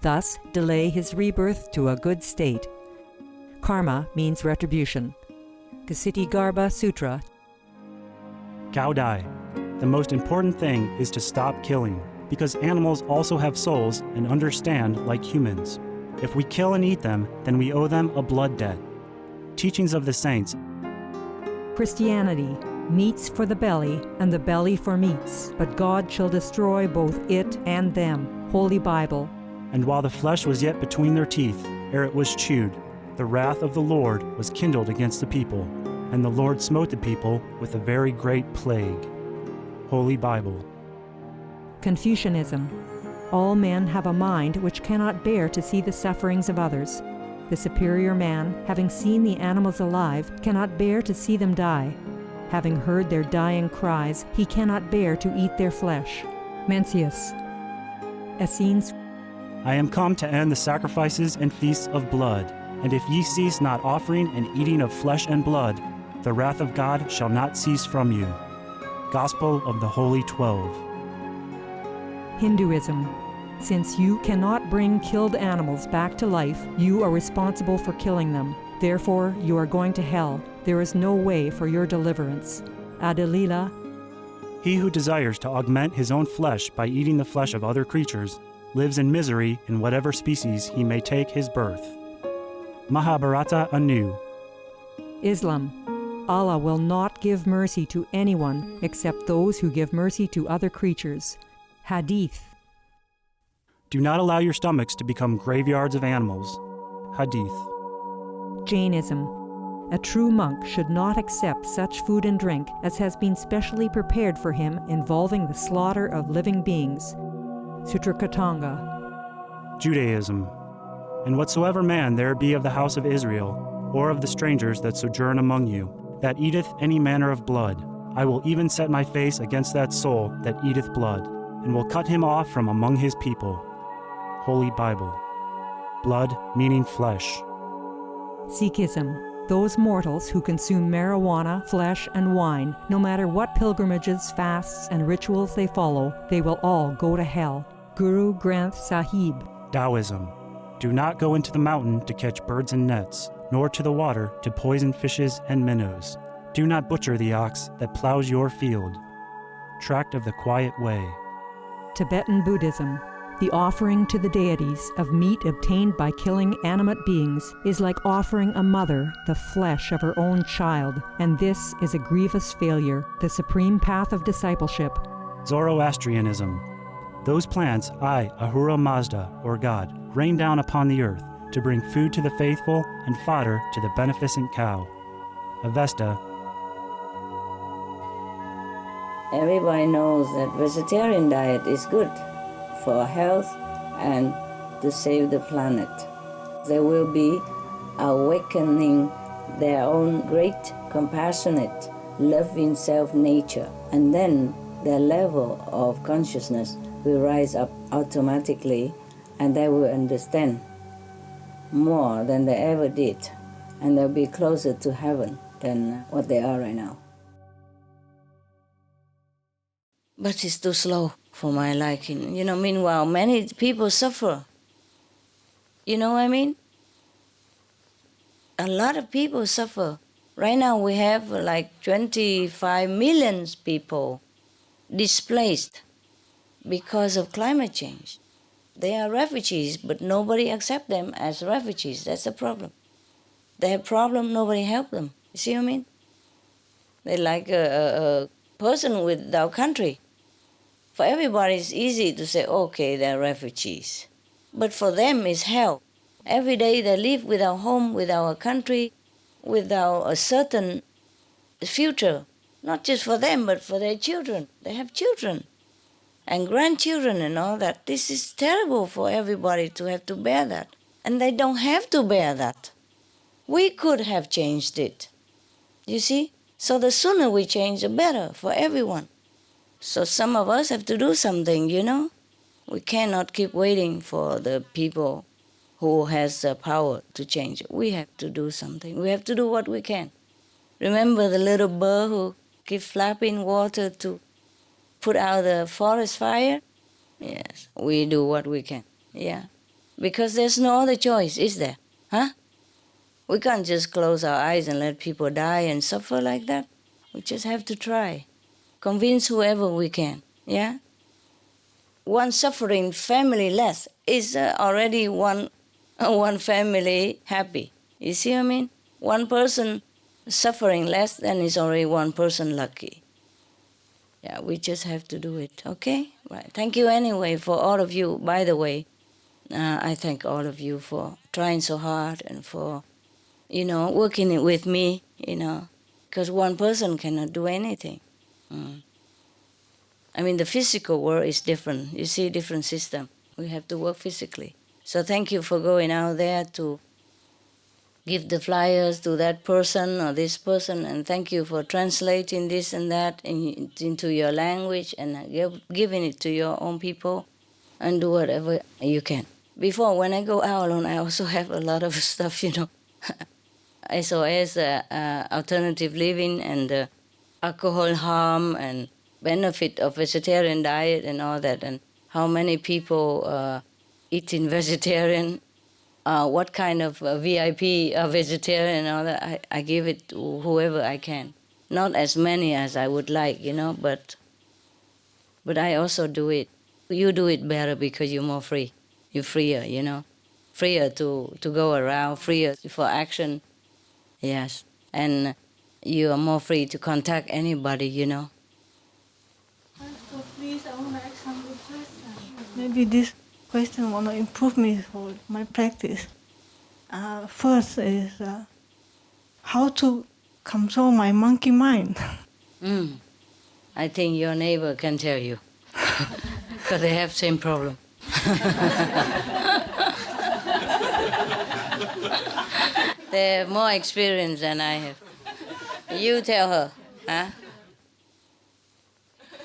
Thus, delay his rebirth to a good state. Karma means retribution. Ksitigarbha Sutra. Gaudai. The most important thing is to stop killing, because animals also have souls and understand like humans. If we kill and eat them, then we owe them a blood debt. Teachings of the Saints. Christianity. Meats for the belly, and the belly for meats, but God shall destroy both it and them. Holy Bible. And while the flesh was yet between their teeth, ere it was chewed, the wrath of the Lord was kindled against the people, and the Lord smote the people with a very great plague. Holy Bible. Confucianism. All men have a mind which cannot bear to see the sufferings of others. The superior man, having seen the animals alive, cannot bear to see them die. Having heard their dying cries, he cannot bear to eat their flesh. Mencius. Essenes. I am come to end the sacrifices and feasts of blood, and if ye cease not offering and eating of flesh and blood, the wrath of God shall not cease from you. Gospel of the Holy 12. Hinduism. Since you cannot bring killed animals back to life, you are responsible for killing them. Therefore, you are going to hell. There is no way for your deliverance. Adalila. He who desires to augment his own flesh by eating the flesh of other creatures lives in misery in whatever species he may take his birth. Mahabharata anew. Islam. Allah will not give mercy to anyone except those who give mercy to other creatures. Hadith. Do not allow your stomachs to become graveyards of animals. Hadith. Jainism. A true monk should not accept such food and drink as has been specially prepared for him involving the slaughter of living beings. Sutrakatanga. Judaism. And whatsoever man there be of the house of Israel, or of the strangers that sojourn among you, that eateth any manner of blood, I will even set my face against that soul that eateth blood, and will cut him off from among his people. Holy Bible. Blood meaning flesh. Sikhism. Those mortals who consume marijuana, flesh, and wine, no matter what pilgrimages, fasts, and rituals they follow, they will all go to hell. Guru Granth Sahib. Taoism. Do not go into the mountain to catch birds and nets, nor to the water to poison fishes and minnows. Do not butcher the ox that plows your field. Tract of the Quiet Way. Tibetan Buddhism. The offering to the deities of meat obtained by killing animate beings is like offering a mother the flesh of her own child, and this is a grievous failure, the supreme path of discipleship. Zoroastrianism. Those plants I, Ahura Mazda, or God, rain down upon the earth to bring food to the faithful and fodder to the beneficent cow. Avesta. Everybody knows that vegetarian diet is good for health and to save the planet. They will be awakening their own great, compassionate, loving self-nature, and then their level of consciousness will rise up automatically, and they will understand more than they ever did, and they'll be closer to heaven than what they are right now. But it's too slow for my liking. Meanwhile, many people suffer. You know what I mean? A lot of people suffer. Right now we have like 25 million people displaced because of climate change. They are refugees, but nobody accepts them as refugees. That's the problem. They have problem, nobody help them. You see what I mean? They're like a person without country. For everybody, it's easy to say, okay, they're refugees. But for them, it's hell. Every day they live without home, without a country, without a certain future. Not just for them, but for their children. They have children and grandchildren and all that. This is terrible for everybody to have to bear that. And they don't have to bear that. We could have changed it. You see? So the sooner we change, the better for everyone. So some of us have to do something, We cannot keep waiting for the people who has the power to change. We have to do something. We have to do what we can. Remember the little bird who keep flapping water to put out the forest fire? Yes, we do what we can, yeah. Because there's no other choice, is there? Huh? We can't just close our eyes and let people die and suffer like that. We just have to try. Convince whoever we can, yeah? One suffering family less is already one family happy. You see what I mean? One person suffering less, then is already one person lucky. Yeah, we just have to do it, okay? Right. Thank you anyway for all of you. By the way, I thank all of you for trying so hard and for, working it with me, because one person cannot do anything. I mean, the physical world is different. You see, different system. We have to work physically. So thank you for going out there to give the flyers to that person or this person, and thank you for translating this and that into your language and giving it to your own people, and do whatever you can. Before, when I go out alone, I also have a lot of stuff, SOS, alternative living, and alcohol harm, and benefit of vegetarian diet and all that, and how many people eating vegetarian, what kind of VIP are vegetarian and all that. I give it to whoever I can. Not as many as I would like, but I also do it. You do it better because you're more free. You're freer, freer to go around, freer for action. Yes, and you are more free to contact anybody, Please, I want to ask some question. Maybe this question want to improve me for my practice. First is how to control my monkey mind. I think your neighbor can tell you, because they have same problem. They have more experience than I have. You tell her, huh?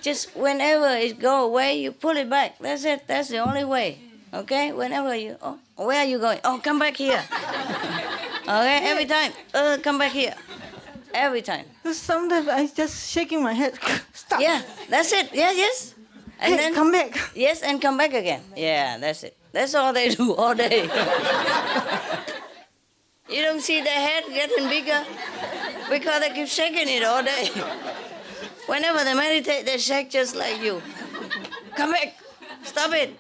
Just whenever it go away, you pull it back. That's it. That's the only way. Okay? Whenever you, where are you going? Oh, come back here. Okay? Every time. Come back here. Every time. Sometimes I just shaking my head. Stop. Yeah, that's it. Yes. And hey, then come back. Yes, and come back again. Yeah, that's it. That's all they do all day. You don't see their head getting bigger because they keep shaking it all day. Whenever they meditate, they shake just like you. Come back. Stop it.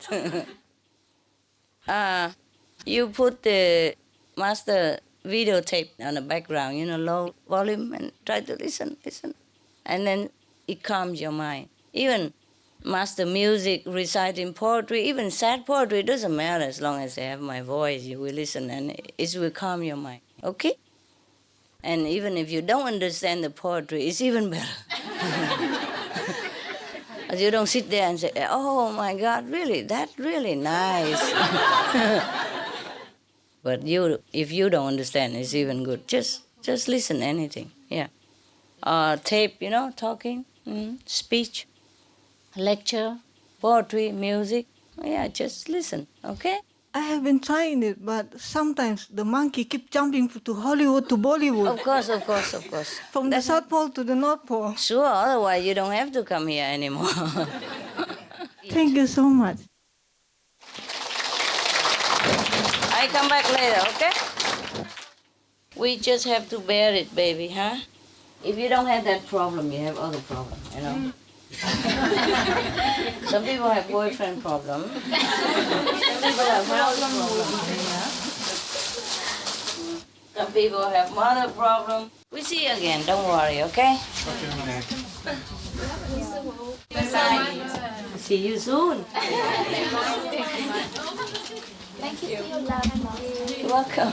You put the master videotape on the background, low volume, and try to listen. And then it calms your mind. Even master music, reciting poetry, even sad poetry, it doesn't matter as long as I have my voice. You will listen and it will calm your mind. Okay? And even if you don't understand the poetry, it's even better. You don't sit there and say, oh my God, really? That's really nice. But if you don't understand, it's even good. Just listen, anything. Yeah. Tape, talking, speech, lecture, poetry, music. Yeah, just listen, okay? I have been trying it, but sometimes the monkey keep jumping to Hollywood to Bollywood. Of course. From the South Pole to the North Pole. Sure, otherwise you don't have to come here anymore. Thank you so much. I come back later, okay? We just have to bear it, baby, huh? If you don't have that problem, you have other problem, Some people have boyfriend problem. Some people have house problem. Some people have mother problem. We see you again, don't worry, okay? See you soon. Thank you. You're welcome.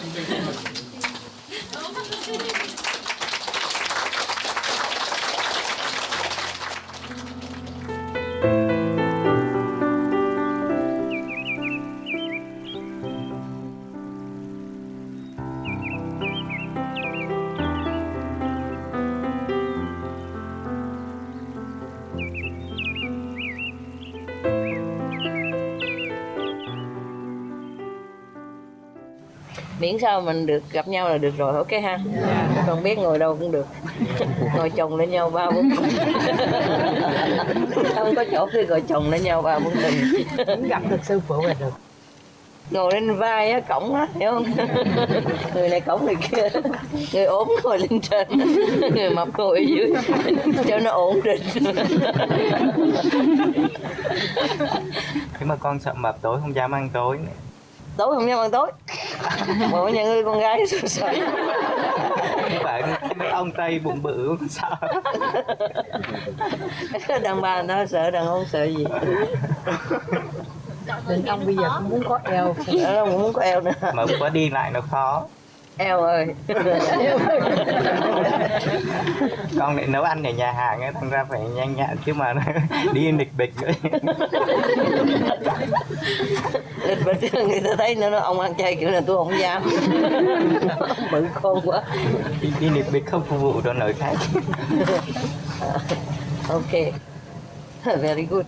Miễn sao mình được gặp nhau là được rồi, ok ha? Còn biết ngồi đâu cũng được. Ngồi chồng lên nhau 3-4 tuần. Không có chỗ thì ngồi chồng lên nhau 3-4 tuần. Gặp được sư phụ là được. Ngồi lên vai á, cổng á, hiểu không? Người này cổng người kia. Người ốm ngồi lên trên, người mập ngồi ở dưới. Cho nó ổn định. Nếu mà con sợ mập tối không dám ăn tối này. Tối không dám ăn tối. Bộ nhà ngươi con gái sợ. Không phải mấy ông Tây bụng bự không sợ. Đàn bà người ta sợ, đàn ông sợ gì. Đàn ông bây giờ cũng muốn có eo. Đàn ông cũng muốn có eo nữa. Mà không có đi lại nó khó. Eo ơi. Con lại nấu ăn ở nhà hàng ấy, thành ra phải nhanh nhẹn chứ mà đi lịch bịch nữa. Lịch bịch người ta thấy nó ông ăn chay kiểu này tôi không dám. Bự khôn quá. Đi lịch bịch không phục vụ cho nội khách. Ok. Very good.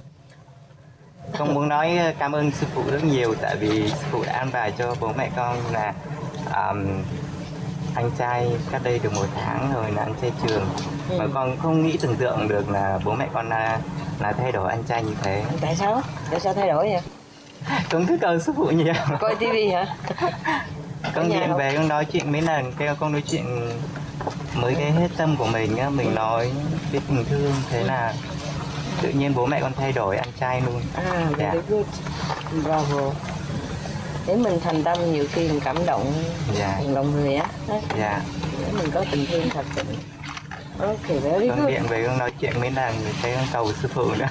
Con muốn nói cảm ơn sư phụ rất nhiều, tại vì sư phụ đã an bài cho bố mẹ con là ăn chay cách đây được 1 tháng rồi, là ăn chay trường. Mà con không nghĩ tưởng tượng được là bố mẹ con là thay đổi ăn chay như thế. Tại sao? Tại sao thay đổi vậy? Con thích coi sư phụ nhiều. Coi tivi hả? Con điện về con nói chuyện mấy lần, kêu con nói chuyện mới cái hết tâm của mình á, mình nói cái tình thương, thế là tự nhiên bố mẹ con thay đổi ăn chay luôn. Very good. Bravo. Để mình thành tâm nhiều khi mình cảm động lòng người á. Dạ. Để mình có tình thương thật sự. Ok, very good. Con điện về con nói chuyện mấy lần, thấy con cầu sư phụ nữa.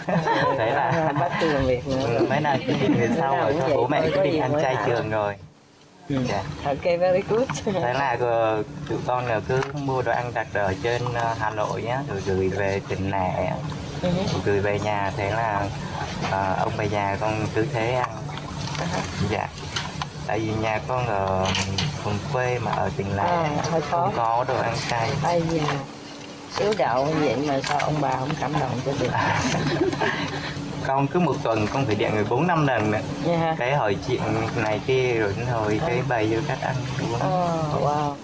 Thế là bắt tôi làm việc nữa. mấy lần quyết định về sau rồi, bố mẹ quyết định ăn chay trường rồi. Ok, very good. Thế là tụi con là cứ mua đồ ăn đặt ở trên Hà Nội nhá, rồi gửi về tỉnh lẻ, gửi về nhà. Thế là ông bà già con cứ thế ăn. Dạ. Tại vì nhà con ở vùng quê mà ở tỉnh lẻ không có đồ ăn chay. Ai da, xíu đạo như vậy mà sao ông bà không cảm động cho được? Con cứ 1 tuần con phải điện người 4-5 lần nữa. Cái hỏi chuyện này kia rồi đến hồi cái bày vô cách ăn. Wow.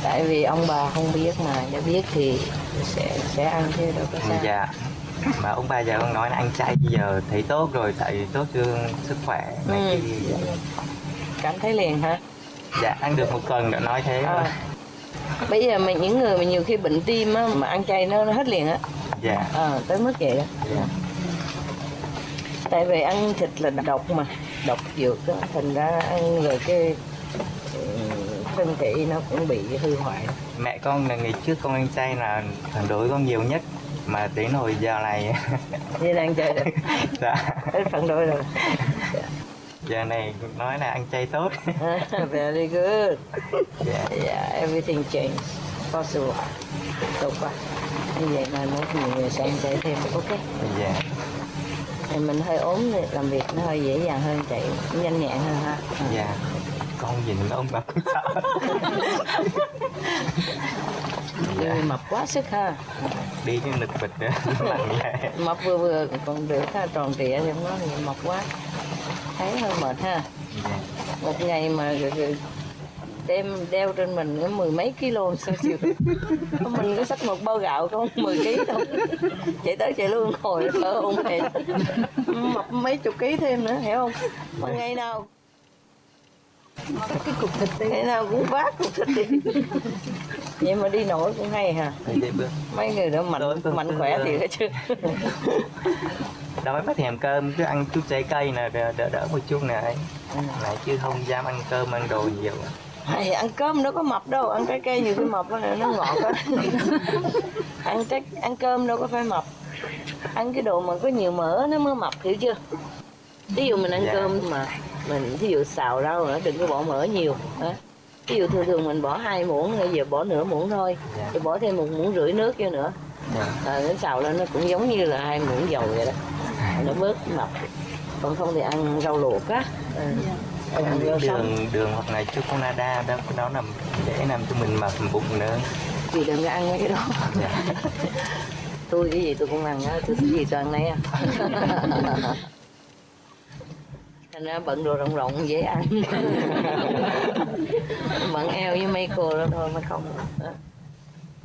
Tại vì ông bà không biết mà, nếu biết thì sẽ ăn chứ đâu có sao. Dạ. Mà ông bà già con nói là ăn chay bây giờ thấy tốt rồi, tại vì tốt cho sức khỏe này kia. Cảm thấy liền hả? Dạ, ăn được 1 tuần đã nói thế rồi. Bây giờ mà những người mà nhiều khi bệnh tim á, mà ăn chay nó hết liền á. Dạ. Tới mức vậy đó. Dạ. Tại vì ăn thịt là độc mà, độc dược đó, thành ra ăn rồi cái thân thể nó cũng bị hư hoại. Mẹ con là ngày trước con ăn chay là phản đối con nhiều nhất, mà đến hồi giờ này Như đang chơi được. Dạ. Hết phản đối rồi. Giờ này nói là ăn chay tốt. Very good. Yeah, everything changed. Possible. Tốt quá. Như vậy mà nói nhiều người sẽ ăn chay thêm. Ok. Dạ. Mình hơi ốm thì làm việc nó hơi dễ dàng hơn, chạy nhanh nhẹn hơn ha. Dạ. Con nhìn ông bà cũng sợ. Dạ. Mập quá sức ha. Đi cái nực bịch nữa. Mập vừa còn được ha, tròn trịa thì không có gì mập quá. Thấy hơi mệt ha. Dạ. Một ngày mà đeo trên mình có 10 mấy kilo sao chịu. Mình có xách một bao gạo có 10 kg thôi. Chạy tới chạy luôn hồi thở không hề. Mập mấy chục ký thêm nữa, hiểu không? Mà ngày nào cái cục thịt đi, ngày nào cũng vác cục thịt đi. Vậy mà đi nổi cũng hay hả? Mấy người đó mạnh khỏe thì hết chứ. Đói mới thèm cơm, cứ ăn chút trái cây nè, đỡ một chút nè. Lại chứ không dám ăn cơm, ăn đồ nhiều. Hay, ăn cơm đâu có mập đâu, ăn trái cây nhiều khi mập đó, nó ngọt á. Ăn cơm đâu có phải mập. Ăn cái đồ mà có nhiều mỡ nó mới mập, hiểu chưa? Ví dụ mình ăn cơm mà mình ví dụ xào rau nữa, đừng có bỏ mỡ nhiều. Ví dụ thường mình bỏ 2 muỗng, bây giờ bỏ nửa muỗng thôi, rồi bỏ thêm 1,5 muỗng nước vô nữa. Nó xào lên nó cũng giống như là 2 muỗng dầu vậy đó, nó bớt mập. Còn không thì ăn rau luộc á. Đường hoặc là chocolate đó, nó làm để làm cho mình mập bụng nữa. Chị đừng có ăn mấy cái đó. Tôi cái gì tôi cũng ăn á, tôi cái gì tôi ăn nấy á. Thành ra bận đồ rộng rộng dễ ăn. Bận eo với mấy cô đó thôi mà không.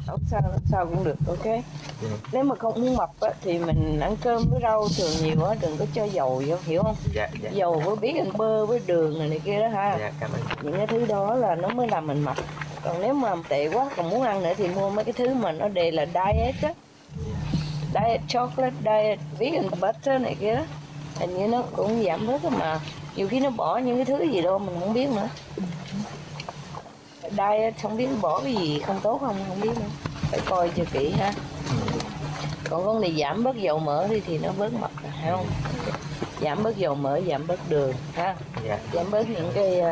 Không sao cũng được, ok. Nếu mà không muốn mập á, thì mình ăn cơm với rau thường nhiều á, đừng có cho dầu vô, hiểu không? Dạ. Dầu với biết ăn bơ với đường này kia đó ha. Dạ, cảm ơn. Những cái thứ đó là nó mới làm mình mập. Còn nếu mà tệ quá còn muốn ăn nữa thì mua mấy cái thứ mà nó đề là diet á. Diet chocolate, diet vegan butter này kia đó. Hình như nó cũng giảm bớt mà. Nhiều khi nó bỏ những cái thứ gì đâu mình không biết nữa. Diet không biết bỏ cái gì không tốt không biết nữa. Phải coi cho kỹ ha. Còn con này giảm bớt dầu mỡ đi thì nó bớt mập rồi, phải không? Giảm bớt dầu mỡ, giảm bớt đường ha. Giảm bớt những cái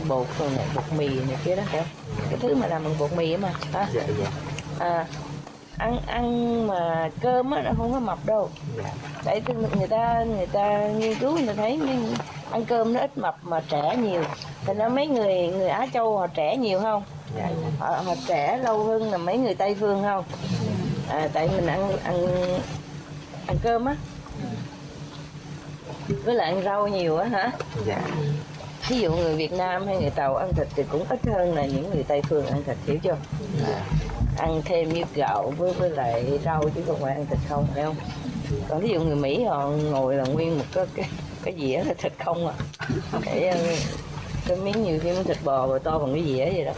bột này, bột mì này kia đó, phải không? Cái thứ mà làm bằng bột mì á mà ha. Ăn mà cơm á nó không có mập đâu. Tại người ta nghiên cứu người ta thấy ăn cơm nó ít mập mà trẻ nhiều. Thành ra mấy người Á Châu họ trẻ nhiều không? Họ trẻ lâu hơn là mấy người Tây phương không? Tại mình ăn cơm á, với lại ăn rau nhiều á hả? Dạ. Ví dụ người Việt Nam hay người Tàu ăn thịt thì cũng ít hơn là những người Tây phương ăn thịt, hiểu chưa? Ăn thêm như gạo với lại rau chứ không phải ăn thịt không, phải không? Còn ví dụ người Mỹ họ ngồi là nguyên một cái dĩa là thịt không à. Cái miếng nhiều khi miếng thịt bò và to bằng cái dĩa vậy đó.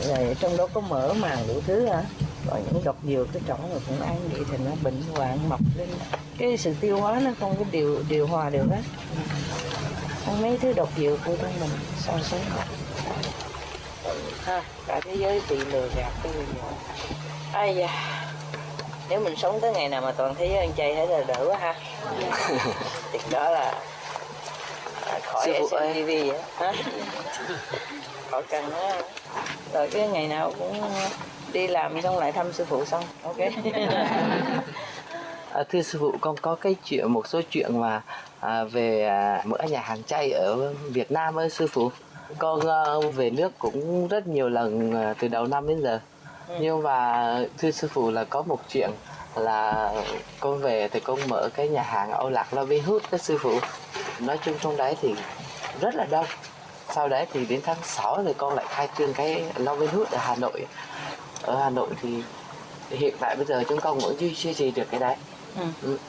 Rồi trong đó có mỡ màng đủ thứ hả? Còn những độc dược cái trỏng rồi cũng ăn vậy thì nó bệnh hoạn mọc lên. Cái sự tiêu hóa nó không có điều hòa được á. Ăn mấy thứ độc dược của thân mình sao sống được. Ha, cả thế giới bị lừa gạt cái gì vậy? Ai da, nếu mình sống tới ngày nào mà toàn thế giới ăn chay hết là đỡ quá ha. Thì đó là khỏi SMTV vậy hả? Khỏi cần đó. Rồi cái ngày nào cũng đi làm xong lại thăm sư phụ xong, ok. Thưa sư phụ, con có một số chuyện mà về mở nhà hàng chay ở Việt Nam ơi sư phụ. Con về nước cũng rất nhiều lần từ đầu năm đến giờ. Nhưng mà thưa sư phụ là có một chuyện là con về thì con mở cái nhà hàng Âu Lạc Loving Hood đó sư phụ. Nói chung trong đấy thì rất là đông. Sau đấy thì đến tháng 6 thì con lại khai trương cái Loving Hood ở Hà Nội. Ở Hà Nội thì hiện tại bây giờ chúng con vẫn duy trì được cái đấy.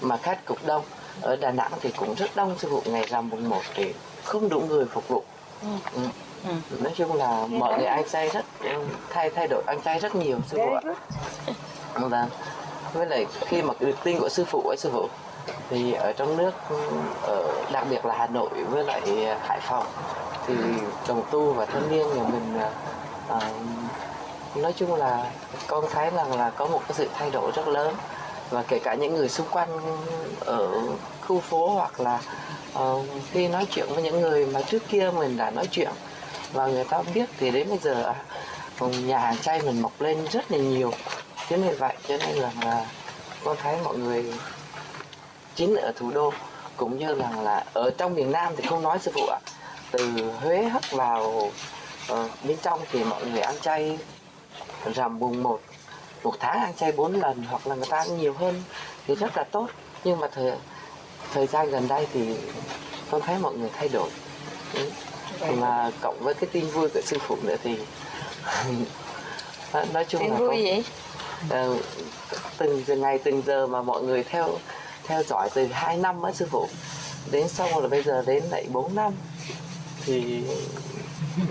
Mà khách cũng đông. Ở Đà Nẵng thì cũng rất đông sư phụ, ngày rằm mùng 1 thì không đủ người phục vụ. Nói chung là mọi người ăn chay rất thay đổi ăn chay rất nhiều sư phụ ạ. Với lại khi mà được tin của sư phụ ấy sư phụ thì ở trong nước, đặc biệt là Hà Nội với lại Hải Phòng thì đồng tu và thanh niên nhà mình nói chung là con thấy là có một cái sự thay đổi rất lớn. Và kể cả những người xung quanh ở khu phố hoặc là khi nói chuyện với những người mà trước kia mình đã nói chuyện và người ta biết thì đến bây giờ nhà hàng chay mình mọc lên rất là nhiều. Thế nên vậy cho nên là con thấy mọi người chính ở thủ đô cũng như là ở trong miền Nam thì không nói sư phụ ạ. Từ Huế hất vào bên trong thì mọi người ăn chay rằm mùng 1, một tháng ăn chay 4 lần hoặc là người ta ăn nhiều hơn thì rất là tốt. Nhưng mà thời gian gần đây thì con thấy mọi người thay đổi. Mà cộng với cái tin vui của sư phụ nữa thì nói chung tin là vui gì? Từng ngày từng giờ mà mọi người theo dõi từ 2 năm á sư phụ, đến sau là bây giờ đến lại 4 năm thì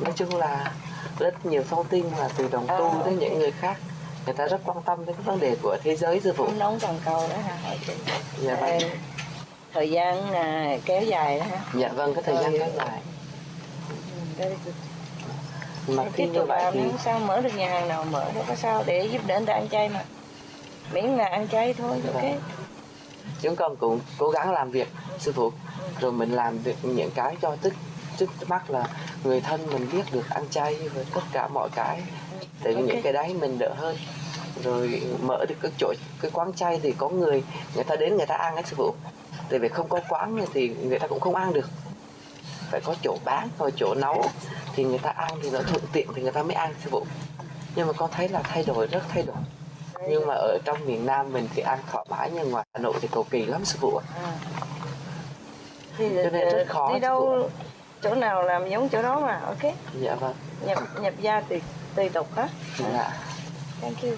nói chung là rất nhiều thông tin là từ đồng tu đến những người khác, người ta rất quan tâm đến cái vấn đề của thế giới sư phụ. Cũng nóng toàn cầu đó hả? Dạ vâng. Thời gian kéo dài đó hả? Dạ vâng, cái thời gian kéo dài. Mà khi như vậy thì sao mở được nhà hàng nào mở đâu có sao, để giúp đỡ người ta ăn chay mà, miễn là ăn chay thôi. Ok. Chúng con cũng cố gắng làm việc sư phụ, rồi mình làm được những cái cho trước mắt là người thân mình biết được ăn chay với tất cả mọi cái, để những cái đấy mình đỡ hơn. Rồi mở được cái chỗ cái quán chay thì có người ta đến người ta ăn ấy sư phụ. Tại vì không có quán thì người ta cũng không ăn được, phải có chỗ bán rồi chỗ nấu thì người ta ăn thì nó thuận tiện thì người ta mới ăn sư phụ. Nhưng mà con thấy là rất thay đổi. Nhưng mà ở trong miền Nam mình thì ăn thoải mái, nhưng ngoài Hà Nội thì cầu kỳ lắm sư phụ ạ. Thì cho nên rất khó. đi đâu chỗ nào làm giống chỗ đó mà, ok. Dạ vâng. Nhập gia tùy tục hết. Dạ. Thank you.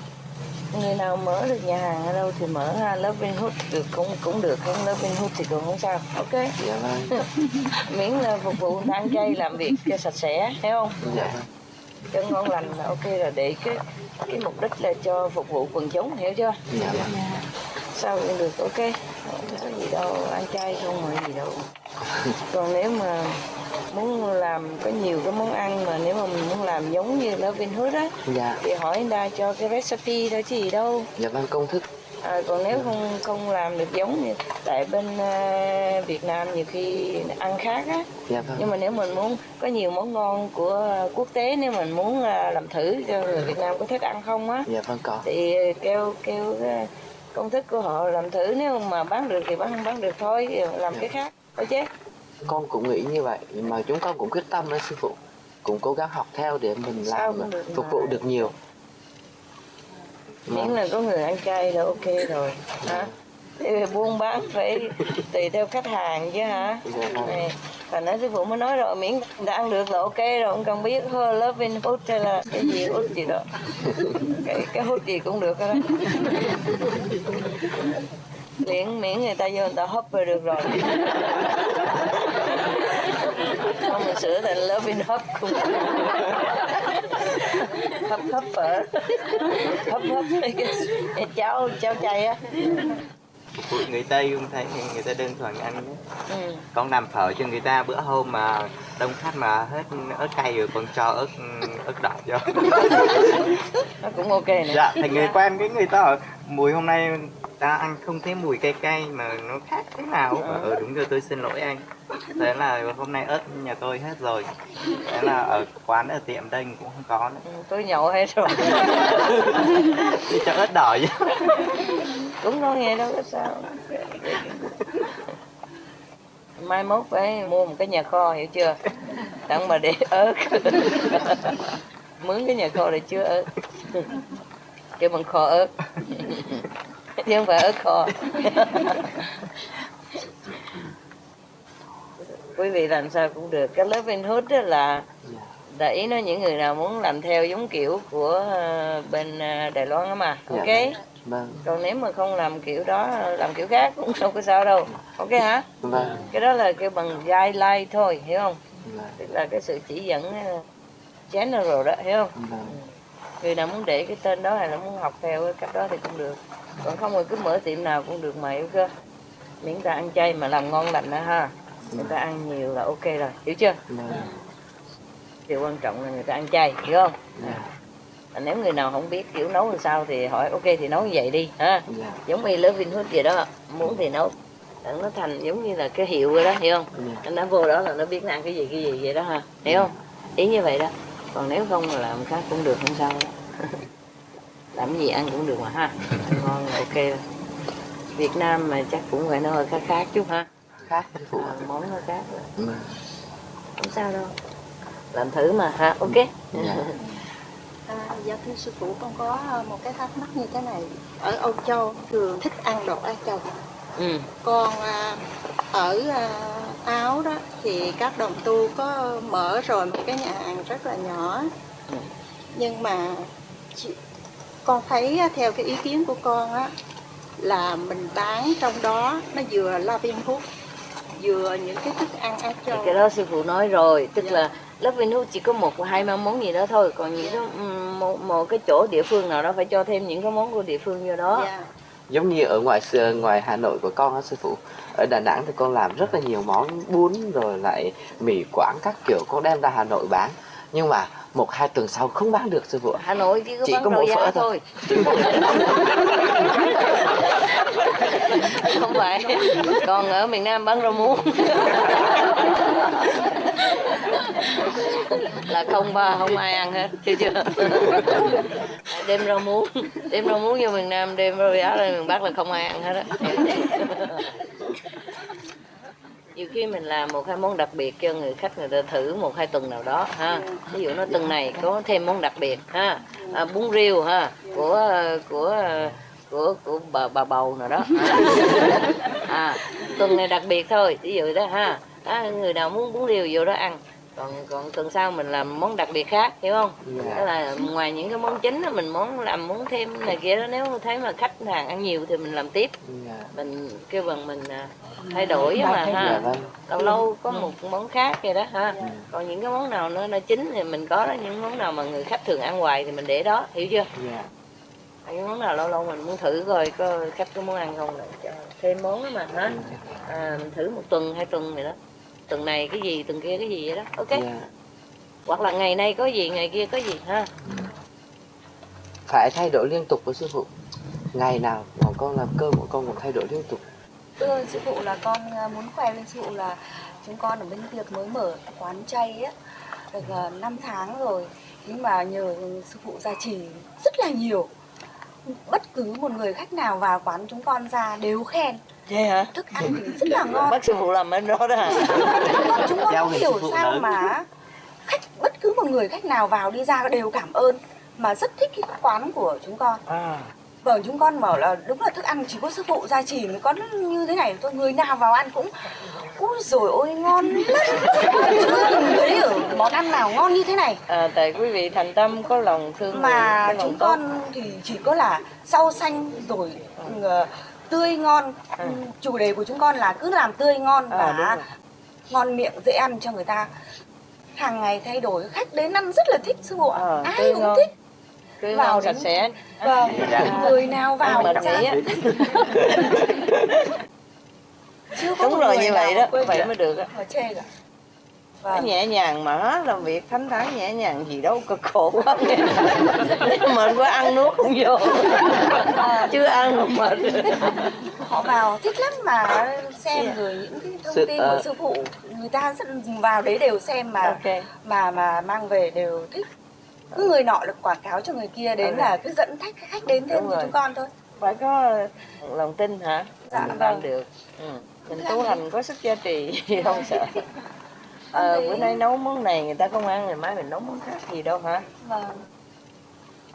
Người nào mở được nhà hàng ở đâu thì mở ha, Loving Hood được cũng được, không Loving Hood thì cũng không sao, ok. Dạ vâng. Miễn là phục vụ ăn chay, làm việc cho sạch sẽ, thấy không? Dạ. Cho ngon lành là ok rồi, để cái mục đích là cho phục vụ quần chúng, hiểu chưa? Dạ vâng. Sao cũng được, ok. Không có gì đâu, ăn chay không có gì đâu. Còn nếu mà muốn làm có nhiều cái món ăn mà nếu mà mình muốn làm giống như Loving Hood á, dạ, thì hỏi người ta cho cái recipe đó chứ gì đâu. Dạ vâng, công thức. Còn nếu không làm được giống như tại bên Việt Nam nhiều khi ăn khác á. Dạ vâng. Nhưng mà nếu mình muốn có nhiều món ngon của quốc tế, nếu mình muốn làm thử cho người Việt Nam có thích ăn không á, dạ vâng, có. thì kêu công thức của họ làm thử, nếu mà bán được thì bán được thôi, làm cái khác, có chứ. Con cũng nghĩ như vậy, mà chúng con cũng quyết tâm đó sư phụ, cũng cố gắng học theo để mình làm phục vụ được nhiều. Miễn là có người ăn chay là ok rồi hả? Buôn bán phải tùy theo khách hàng chứ hả? Dạ vâng. Thành ra sư phụ mới nói rồi, miễn đã ăn được là ok rồi, không cần biết loving hút hay là cái gì hút gì đó. Cái hút gì cũng được đó. Miễn người ta vô người ta hấp rồi được rồi. Không mình sửa thành loving hấp cũng hấp phở. Hấp cái cháo chay á. Người Tây cũng thấy người ta đơn thuần ăn con làm phở cho người ta, bữa hôm mà đông khách mà hết ớt cay rồi còn cho ớt đỏ vô. Nó cũng ok nè. Dạ, thành người quen cái người ta hỏi mùi hôm nay ta ăn không thấy mùi cay cay mà nó khác thế nào. Đúng rồi, tôi xin lỗi anh. Thế là hôm nay ớt nhà tôi hết rồi. Thế là ở quán ở tiệm đây cũng không có nữa. Tôi nhậu hết rồi. Đi cho ớt đỏ chứ. Cũng nói nghe đâu có sao. Mai mốt phải mua một cái nhà kho, hiểu chưa? Đặng mà để ớt. Mướn cái nhà kho để chứa ớt. Kêu bằng kho ớt. Chứ không phải ớt kho. Quý vị làm sao cũng được. Cái lớp bên hút là ý nói những người nào muốn làm theo giống kiểu của bên Đài Loan đó mà. Ok. Vâng. Còn nếu mà không làm kiểu đó, làm kiểu khác cũng không có sao đâu. Ok hả? Vâng. Cái đó là kêu bằng guideline thôi, hiểu không? Tức là cái sự chỉ dẫn general đó, hiểu không? Người nào muốn để cái tên đó hay là muốn học theo cái cách đó thì cũng được. Còn không thì cứ mở tiệm nào cũng được mà, hiểu chưa? Miễn ta ăn chay mà làm ngon lành đó ha. Người ta ăn nhiều là ok rồi, hiểu chưa? Điều quan trọng là người ta ăn chay, hiểu không? Nếu người nào không biết kiểu nấu làm sao thì hỏi ok thì nấu như vậy đi ha. Giống như lớp Vinhood vậy đó, muốn thì nấu đặng nó thành giống như là cái hiệu rồi đó, hiểu không? Nó vô đó là nó biết nó ăn cái gì vậy đó ha, hiểu không? Ý như vậy đó. Còn nếu không là làm khác cũng được, không sao đó. Làm gì ăn cũng được mà ha. Ăn ngon là ok rồi. Việt Nam mà chắc cũng phải nó hơi khác chút ha. Khác món nó khác rồi. Không sao đâu. Làm thử mà ha, ok. Dạ thưa sư phụ, con có một cái thắc mắc như thế này. Ở Âu Châu thường thích ăn đồ Á Châu. Còn ở Áo đó thì các đồng tu có mở rồi một cái nhà hàng rất là nhỏ. Nhưng mà con thấy theo cái ý kiến của con á, là mình bán trong đó nó vừa loving food, vừa những cái thức ăn Á Châu. Cái đó sư phụ nói rồi, tức là loving food chỉ có một hoặc hai món gì đó thôi, còn những cái một cái chỗ địa phương nào đó phải cho thêm những cái món của địa phương vô đó. Giống như ở ngoài Hà Nội của con á sư phụ, ở Đà Nẵng thì con làm rất là nhiều món bún rồi lại mì Quảng các kiểu, con đem ra Hà Nội bán. Nhưng mà 1-2 tuần sau không bán được sư phụ. Hà Nội chỉ có mỗi phở thôi. Không phải. Còn ở miền Nam bán rau muống. Là không ai ăn hết, chưa? Đem rau muống vô miền Nam, đem rau giá lên miền Bắc là không ai ăn hết á. Nhiều khi mình làm 1-2 món đặc biệt cho người khách người ta thử 1-2 tuần nào đó ha. Ví dụ nó tuần này có thêm món đặc biệt ha, bún riêu ha của bà bầu nào đó. Tuần này đặc biệt thôi, ví dụ đó ha. Người nào muốn bún riêu vô đó ăn. Còn tuần sau mình làm món đặc biệt khác, hiểu không? Đó là ngoài những cái món chính đó, mình muốn thêm này kia đó, nếu thấy mà khách hàng ăn nhiều thì mình làm tiếp. Mình kêu bằng mình thay đổi mà ha. Lâu lâu có một món khác vậy đó ha. Còn những cái món nào nó chính thì mình có đó, những món nào mà người khách thường ăn hoài thì mình để đó, hiểu chưa? Những món nào lâu lâu mình muốn thử coi có khách có muốn ăn không, cho thêm món đó mà ha. Mình thử 1 tuần 2 tuần vậy đó. Tuần này cái gì, tuần kia cái gì vậy đó, ok. Hoặc là ngày nay có gì, ngày kia có gì ha. Phải thay đổi liên tục với sư phụ. Ngày nào bọn con làm cơm bọn con còn thay đổi liên tục. Thưa sư phụ, là con muốn khoe với sư phụ là chúng con ở bên Việt mới mở quán chay á, được 5 tháng rồi. Nhưng mà nhờ sư phụ gia trì rất là nhiều. Bất cứ một người khách nào vào quán chúng con ra đều khen. Vậy hả? Thức ăn thì rất là ngon. Bác sư phụ làm bên đó đó hả? Chúng con không hiểu sao mà bất cứ một người khách nào vào đi ra đều cảm ơn, mà rất thích cái quán của chúng con. Vâng, chúng con bảo là đúng là thức ăn chỉ có sư phụ gia trì mới có như thế này thôi. Người nào vào ăn cũng ôi rồi ôi ngon lắm. Chưa từng thấy ở món ăn nào ngon như thế này. Tại quý vị thành tâm có lòng thương mà người, chúng con thì chỉ có là rau xanh rồi tươi ngon. Chủ đề của chúng con là cứ làm tươi ngon và ngon miệng dễ ăn cho người ta. Hàng ngày thay đổi, khách đến ăn rất là thích sư phụ ạ. Ai cũng thích. Tươi vào sạch sẽ. Vâng, người nào vào cũng thích. Đúng rồi, như vậy đó, vậy mới được á. Chê cả. Vâng. Nhẹ nhàng mà làm việc thánh thắn nhẹ nhàng gì đâu cực khổ quá. Mệt quá ăn nuốt không vô. Chưa ăn mệt. Họ vào thích lắm mà xem rồi những cái thông tin của sư phụ, người ta rất vào đấy đều xem mà mang về đều thích. Cứ người nọ là quảng cáo cho người kia đến là cứ dẫn khách đến thêm cho chúng con thôi. Phải có lòng tin hả? Dạ vâng. Được. Mình tu hành có sức gia trì không sợ. Bữa nay nấu món này người ta không ăn, ngày mai mình nấu món khác gì đâu hả? Vâng.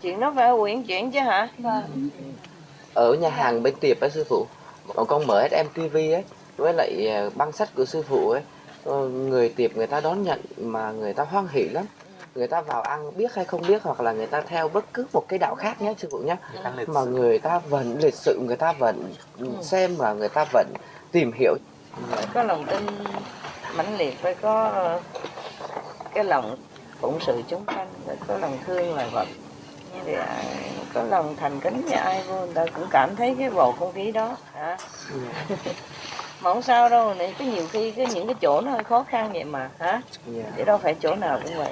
Chuyện đó phải uyển chuyển chứ hả? Vâng. Ở nhà hàng bên tiệp á sư phụ, con mở SMTV ấy, với lại băng sách của sư phụ ấy, người tiệp người ta đón nhận mà người ta hoan hỉ lắm. Người ta vào ăn biết hay không biết, hoặc là người ta theo bất cứ một cái đạo khác nhé sư phụ nhé, mà người ta vẫn lịch sự, người ta vẫn xem và người ta vẫn tìm hiểu. Phải có lòng tin mãnh liệt, phải có cái lòng phụng sự chúng sanh, phải có lòng thương loài vật, thì có lòng thành kính với ai vô người ta cũng cảm thấy cái bầu không khí đó hả? Mà không sao đâu, này có nhiều khi những cái chỗ nó hơi khó khăn vậy mà hả? Chứ đâu phải chỗ nào cũng vậy.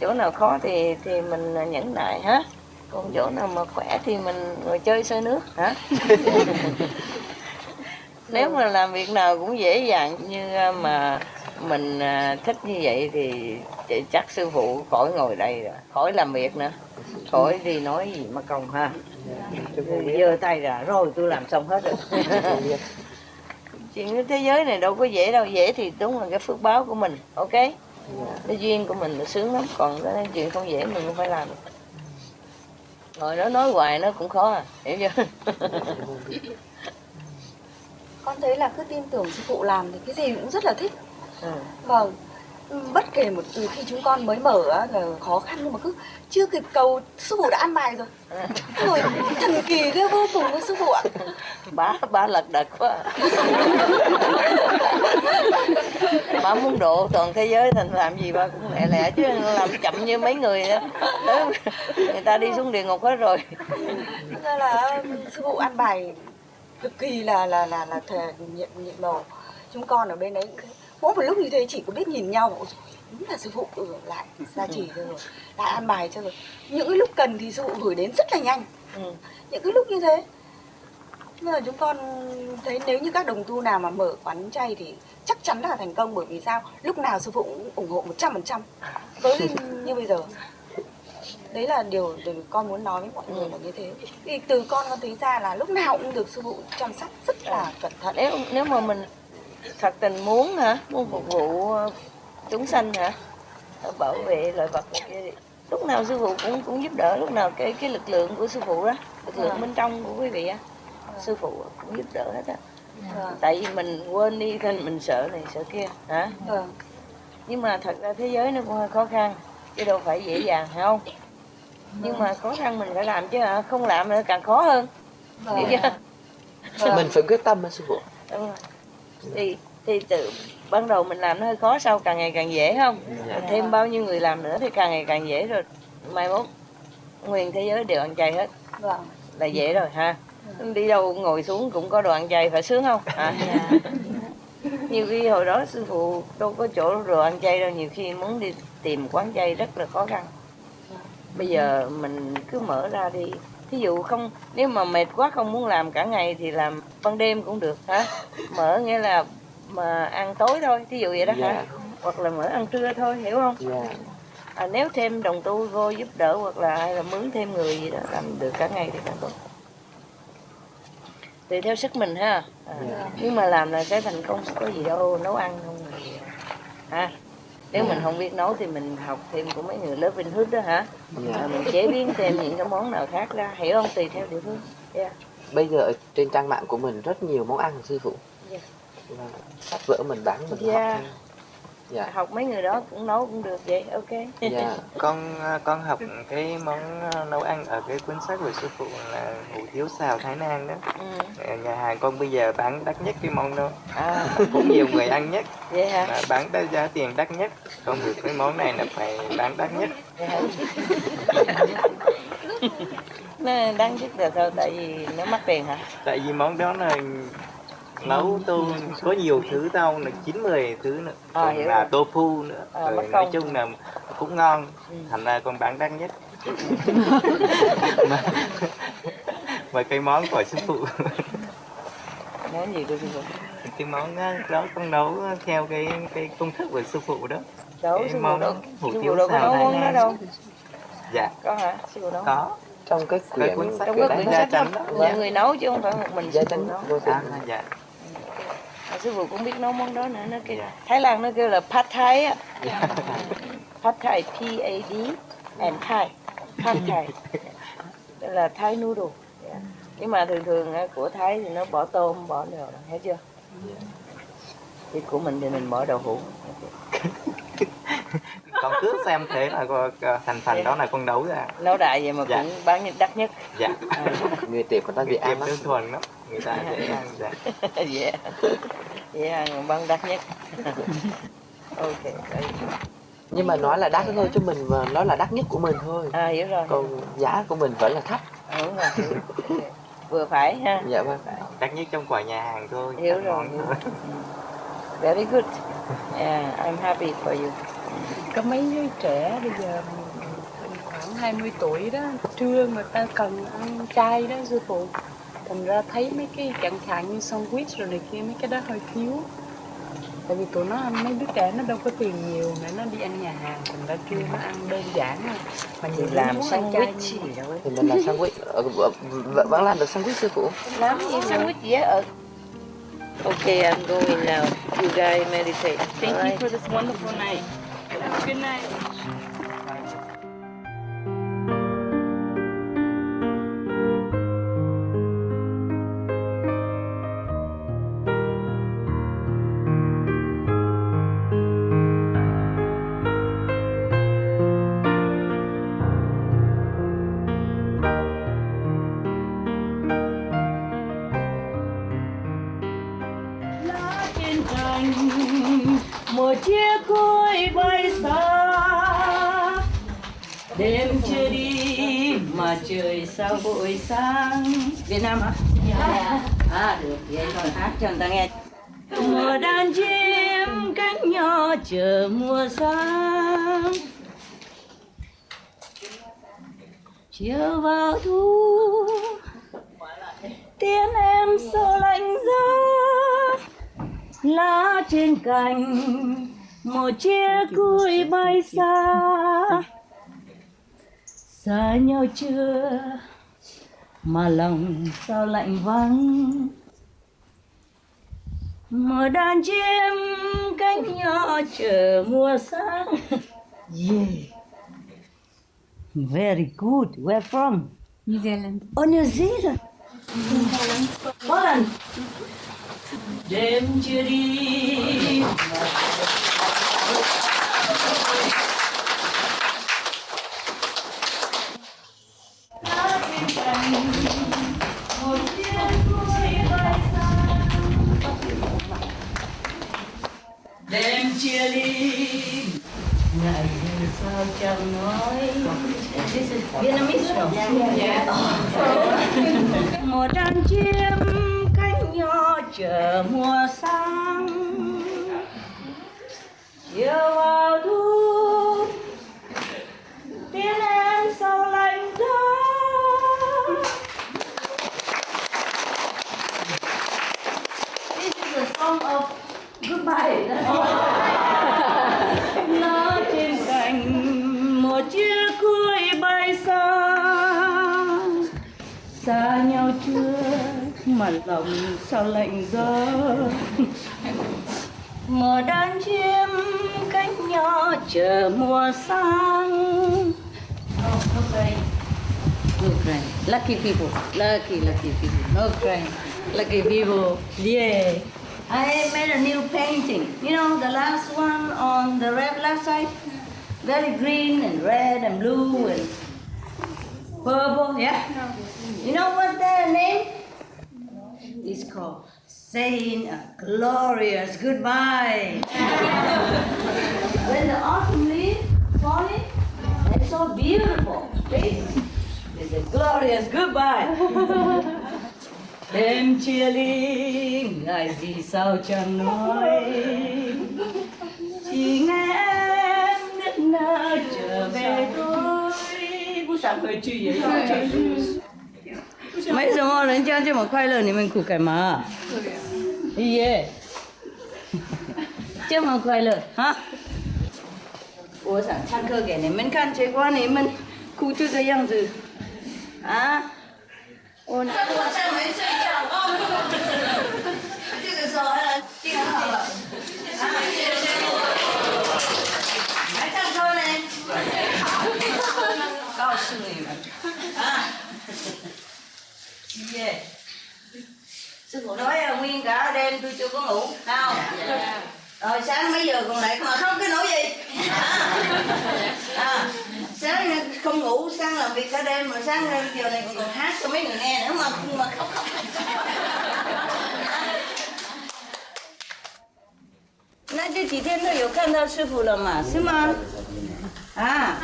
Chỗ nào khó thì mình nhẫn nại hả? Còn chỗ nào mà khỏe thì mình ngồi chơi sơi nước hả? Nếu mà làm việc nào cũng dễ dàng như mà mình thích như vậy thì chắc sư phụ khỏi ngồi đây rồi, khỏi làm việc nữa, khỏi đi nói gì mà công ha. Giơ tay ra rồi tôi làm xong hết rồi. Chuyện thế giới này đâu có dễ đâu, dễ thì đúng là cái phước báo của mình, ok? Cái duyên của mình là sướng lắm, còn cái chuyện không dễ mình không phải làm. Ngồi đó nói hoài nó cũng khó hiểu chưa? Con thấy là cứ tin tưởng sư phụ làm thì cái gì cũng rất là thích. Vâng, bất kể một từ khi chúng con mới mở là khó khăn nhưng mà cứ chưa kịp cầu sư phụ đã ăn bài rồi. Rồi thần kỳ ghê vô cùng với sư phụ ạ. Bá lật đật quá. Bá muốn độ toàn thế giới thành làm gì ba cũng lẹ lẹ chứ làm chậm như mấy người đó. Người ta đi xuống địa ngục hết rồi. Nên là sư phụ ăn bài cực kỳ là nhiệm màu. Chúng con ở bên đấy mỗi một lúc như thế chỉ có biết nhìn nhau, đúng là sư phụ lại gia trì rồi, lại ăn bài cho rồi. Những cái lúc cần thì sư phụ gửi đến rất là nhanh. Những cái lúc như thế, nên là chúng con thấy nếu như các đồng tu nào mà mở quán chay thì chắc chắn là thành công, bởi vì sao? Lúc nào sư phụ cũng ủng hộ 100% với như bây giờ. Đấy là điều con muốn nói với mọi người là như thế. Thì từ con thấy ra là lúc nào cũng được sư phụ chăm sóc rất là cẩn thận. Nếu mà mình thật tình muốn hả, muốn phục vụ chúng sanh hả, bảo vệ loài vật này kia, lúc nào sư phụ cũng giúp đỡ, lúc nào cái lực lượng của sư phụ đó, lực lượng bên trong của quý vị á, sư phụ cũng giúp đỡ hết á. Tại vì mình quên đi nên mình sợ này sợ kia hả. Nhưng mà thật ra thế giới nó cũng hơi khó khăn chứ đâu phải dễ dàng phải không? Nhưng mà khó khăn mình phải làm chứ không làm nữa càng khó hơn. Hiểu chưa? Mình phải quyết tâm á sư phụ. Đúng rồi. Thì từ ban đầu mình làm nó hơi khó, sau càng ngày càng dễ không? Thêm bao nhiêu người làm nữa thì càng ngày càng dễ rồi. Mai mốt nguyên thế giới đều ăn chay hết. Là dễ rồi ha. Đi đâu ngồi xuống cũng có đồ ăn chay, phải sướng không? Nhiều khi hồi đó sư phụ đâu có chỗ đồ ăn chay đâu, nhiều khi muốn đi tìm quán chay rất là khó khăn. Bây giờ mình cứ mở ra đi. Thí dụ không, nếu mà mệt quá không muốn làm cả ngày thì làm ban đêm cũng được hả? Mở nghĩa là mà ăn tối thôi, thí dụ vậy đó hả? Hoặc là mở ăn trưa thôi, hiểu không? Nếu thêm đồng tu vô giúp đỡ hoặc là hay là mướn thêm người gì đó làm được cả ngày thì càng tốt. Tùy theo sức mình ha. Nhưng mà làm là sẽ thành công, có gì đâu nấu ăn không hả? Nếu mình không biết nấu thì mình học thêm của mấy người lớp Vinh Hước đó hả? Mình chế biến thêm những cái món nào khác ra, hiểu không? Tùy theo địa phương. Bây giờ ở trên trang mạng của mình rất nhiều món ăn của sư phụ. Sách vở mình bán mình học thêm. Học mấy người đó cũng nấu cũng được vậy, ok. Con học cái món nấu ăn ở cái cuốn sách của sư phụ là hủ tiếu xào Thái Lan đó. Nhà hàng con bây giờ bán đắt nhất cái món đó. Cũng nhiều người ăn nhất. Vậy hả? Mà bán tới giá tiền đắt nhất. Không được cái món này là phải bán đắt nhất. Nó đắt nhất là sao? Tại vì nó mắc tiền hả? Tại vì món đó là nấu tô có nhiều thứ rau là 9-10 thứ nữa, còn là tofu nữa, rồi nói chung là cũng ngon, thành ra con bán đắt nhất. Mà cái món của sư phụ. Món gì của sư phụ? Cái món đó con nấu theo cái công thức của sư phụ đó. Cái món hủ sư tiếu phụ đâu có xào nấu món đó đâu. Dạ. Có hả? Sư phụ nấu. Có. Trong cái cuốn sách trong của cái Gia Chánh đó. Mọi người nấu chứ không phải một mình sư phụ nấu. Dạ. Sư phụ cũng biết nấu món đó nữa, nó kêu Thái Lan nó kêu là Pad Thai á. Pad Thai, P-A-D and Thai, Pad Thai. Đó là Thai noodle. Nhưng mà thường của Thái thì nó bỏ tôm, bỏ đồ, thấy chưa? Thì của mình thì mình bỏ đậu hũ. Con cứ xem thế là thành phần đó là con nấu ra. Nấu đại vậy mà cũng bán đắt nhất. Dạ. Người tiệm của ta dễ ăn lắm. Đơn thuần lắm. Người ta dễ ăn. Dạ. Dễ ăn mà bán đắt nhất. Ok. Nhưng mà nói là đắt thôi chứ mình nói là đắt nhất của mình thôi. Hiểu rồi. Còn giá của mình vẫn là thấp. Đúng rồi. Vừa phải ha. Dạ vừa phải. Đắt nhất trong quả nhà hàng thôi. Hiểu rồi. Very good. Yeah, I'm happy for you. Có mấy đứa trẻ bây giờ khoảng 20 tuổi đó, trưa người ta cần ăn chay đó sư phụ. Thành ra thấy mấy cái chẳng hạn như sandwich rồi này kia, mấy cái đó hơi thiếu. Tại vì tụi nó mấy đứa trẻ nó đâu có tiền nhiều để nó đi ăn nhà hàng, thành ra trưa nó ăn đơn giản thôi. Mà nhiều làm sandwich gì đâu. Thì mình làm sandwich, vẫn làm được sandwich sư phụ. Làm gì sandwich gì á? Okay, I'm going now. You guys meditate. Thank you for this wonderful night. Good night. Một chiếc cối bay xa, đêm chưa đi mà trời sao vội sáng. Việt Nam hả? Dạ. Được, vậy thôi hát cho người ta nghe. Mùa đàn chim cánh nhỏ chờ mùa sáng, chiều vào thu tiếng em sâu lạnh giá. Lá trên cành một chiếc cối bay xa, xa nhau chưa mà lòng sao lạnh vắng. Một đàn chim cánh nhỏ chờ mùa sáng. Yeah, very good. Where from? New Zealand. Oh, New Zealand. Holland. Đêm chưa đi đêm chia ly ngày sao chẳng nói. This is Vietnamese show. Yeah. Một đàn chim cánh nhỏ chờ mùa sáng, chiều vào thu tiếng em sâu lạnh giá. This is a song of goodbye. Nó trên cành một chiếc cối bay xa, xa nhau chưa mà lòng sao lạnh gió. Một đàn chim cánh nhỏ 这么伤。No crying. No crying. Lucky people. Lucky people. No crying. Lucky people. Yeah. I made a new painting. You know the last one on the left side? Very green and red and blue and purple, yeah? You know what the name? It's called Saying a Glorious Goodbye. When the autumn leaves falling, it's so beautiful. See? It's a glorious goodbye. Em chia ly ngại gì sao chẳng nói, chỉ nghe em nức nở trở về thôi.不想回去也要回去。没什么，人家这么快乐，你们哭干嘛？耶，这么快乐啊！我想唱歌给你们看，结果你们哭这个样子，啊！我晚上没睡觉，这个时候还来电话了，还唱歌呢？告诉你们，啊，耶！sư phụ nói nguyên cả đêm tôi chưa có ngủ, không? Rồi sáng mấy giờ còn lại mà không cái nỗi gì? Sáng không ngủ, sáng làm việc cả đêm mà sáng giờ này còn hát cho mấy người nghe nữa mà khóc. 那这几天都有看到师傅了嘛？是吗？啊？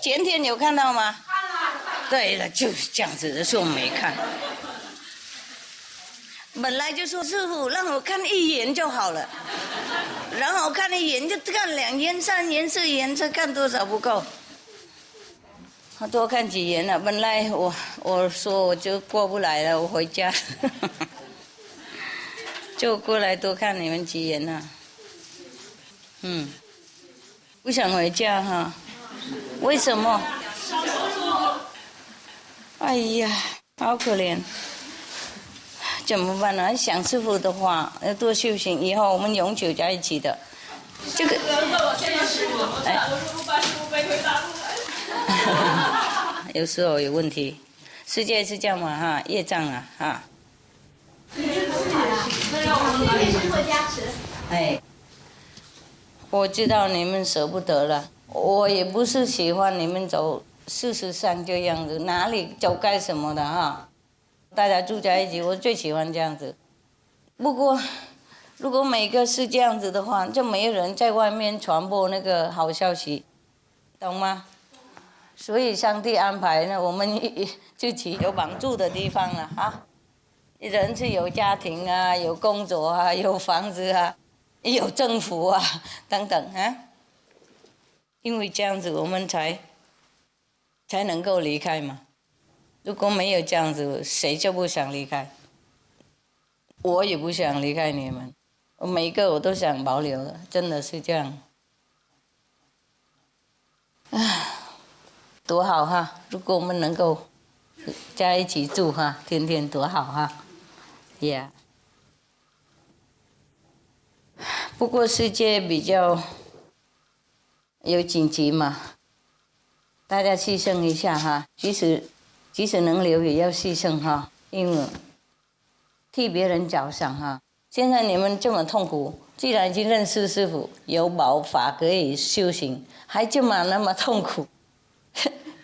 前天有看到吗？对了，就是这样子的，说没看。本来就说师傅让我看一眼就好了，然后看一眼就看2眼、3眼、4眼，这看多少不够，多看几眼了。本来我说我就过不来了，我回家，就过来多看你们几眼了。不想回家哈？为什么？哎呀，好可怜。怎么办呢？想师傅的话，要多修行，以后我们永久在一起的。这个，有时候有问题，世界是这样嘛哈，业障啊哈。哎，我知道你们舍不得了，我也不是喜欢你们走事实上这样子，哪里走干什么的哈。大家住在一起，我最喜欢这样子。不过，如果每个是这样子的话，就没有人在外面传播那个好消息，懂吗？所以上帝安排呢，我们自己有绑住的地方了啊。人是有家庭啊，有工作啊，有房子啊，有政府啊，等等啊。因为这样子，我们才能够离开嘛。如果没有这样子，谁就不想离开？我也不想离开你们，每一个我都想保留的，真的是这样。多好哈！如果我们能够在一起住哈，天天多好哈！Yeah。不过世界比较有紧急嘛，大家牺牲一下哈，即使能留也要牺牲哈，因为替别人着想哈。现在你们这么痛苦，既然已经认识师父，有宝法可以修行，还这么那么痛苦，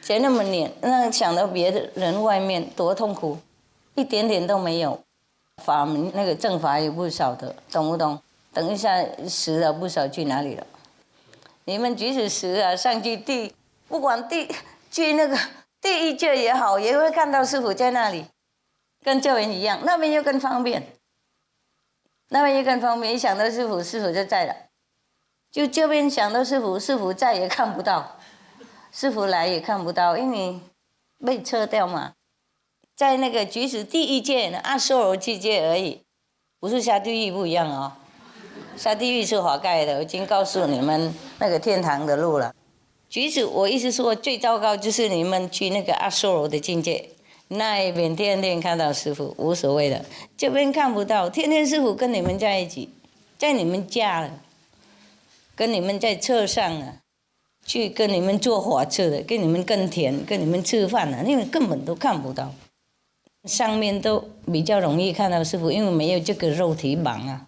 才那么黏，那想到别的人外面多痛苦，一点点都没有。法门那个正法也不少的，懂不懂？等一下死了不少去哪里了？你们即使死了上去不管去那个第一界也好，也会看到师父在那里，跟这边一样，那边又更方便，一想到师父，师父就在了。就这边想到师父，师父在也看不到，师父来也看不到，因为被撤掉嘛。在那个即使第一界呢，阿修罗境界而已，不是下地狱不一样哦。下地狱是华盖的，我已经告诉你们那个天堂的路了。即使我意思说，最糟糕就是你们去那个阿修罗的境界，那一边天天看到师父无所谓的，这边看不到，天天师父跟你们在一起，在你们家了，跟你们在车上啊，去跟你们坐火车的，跟你们耕田，跟你们吃饭的，因为根本都看不到。上面都比较容易看到师父，因为没有这个肉体绑啊。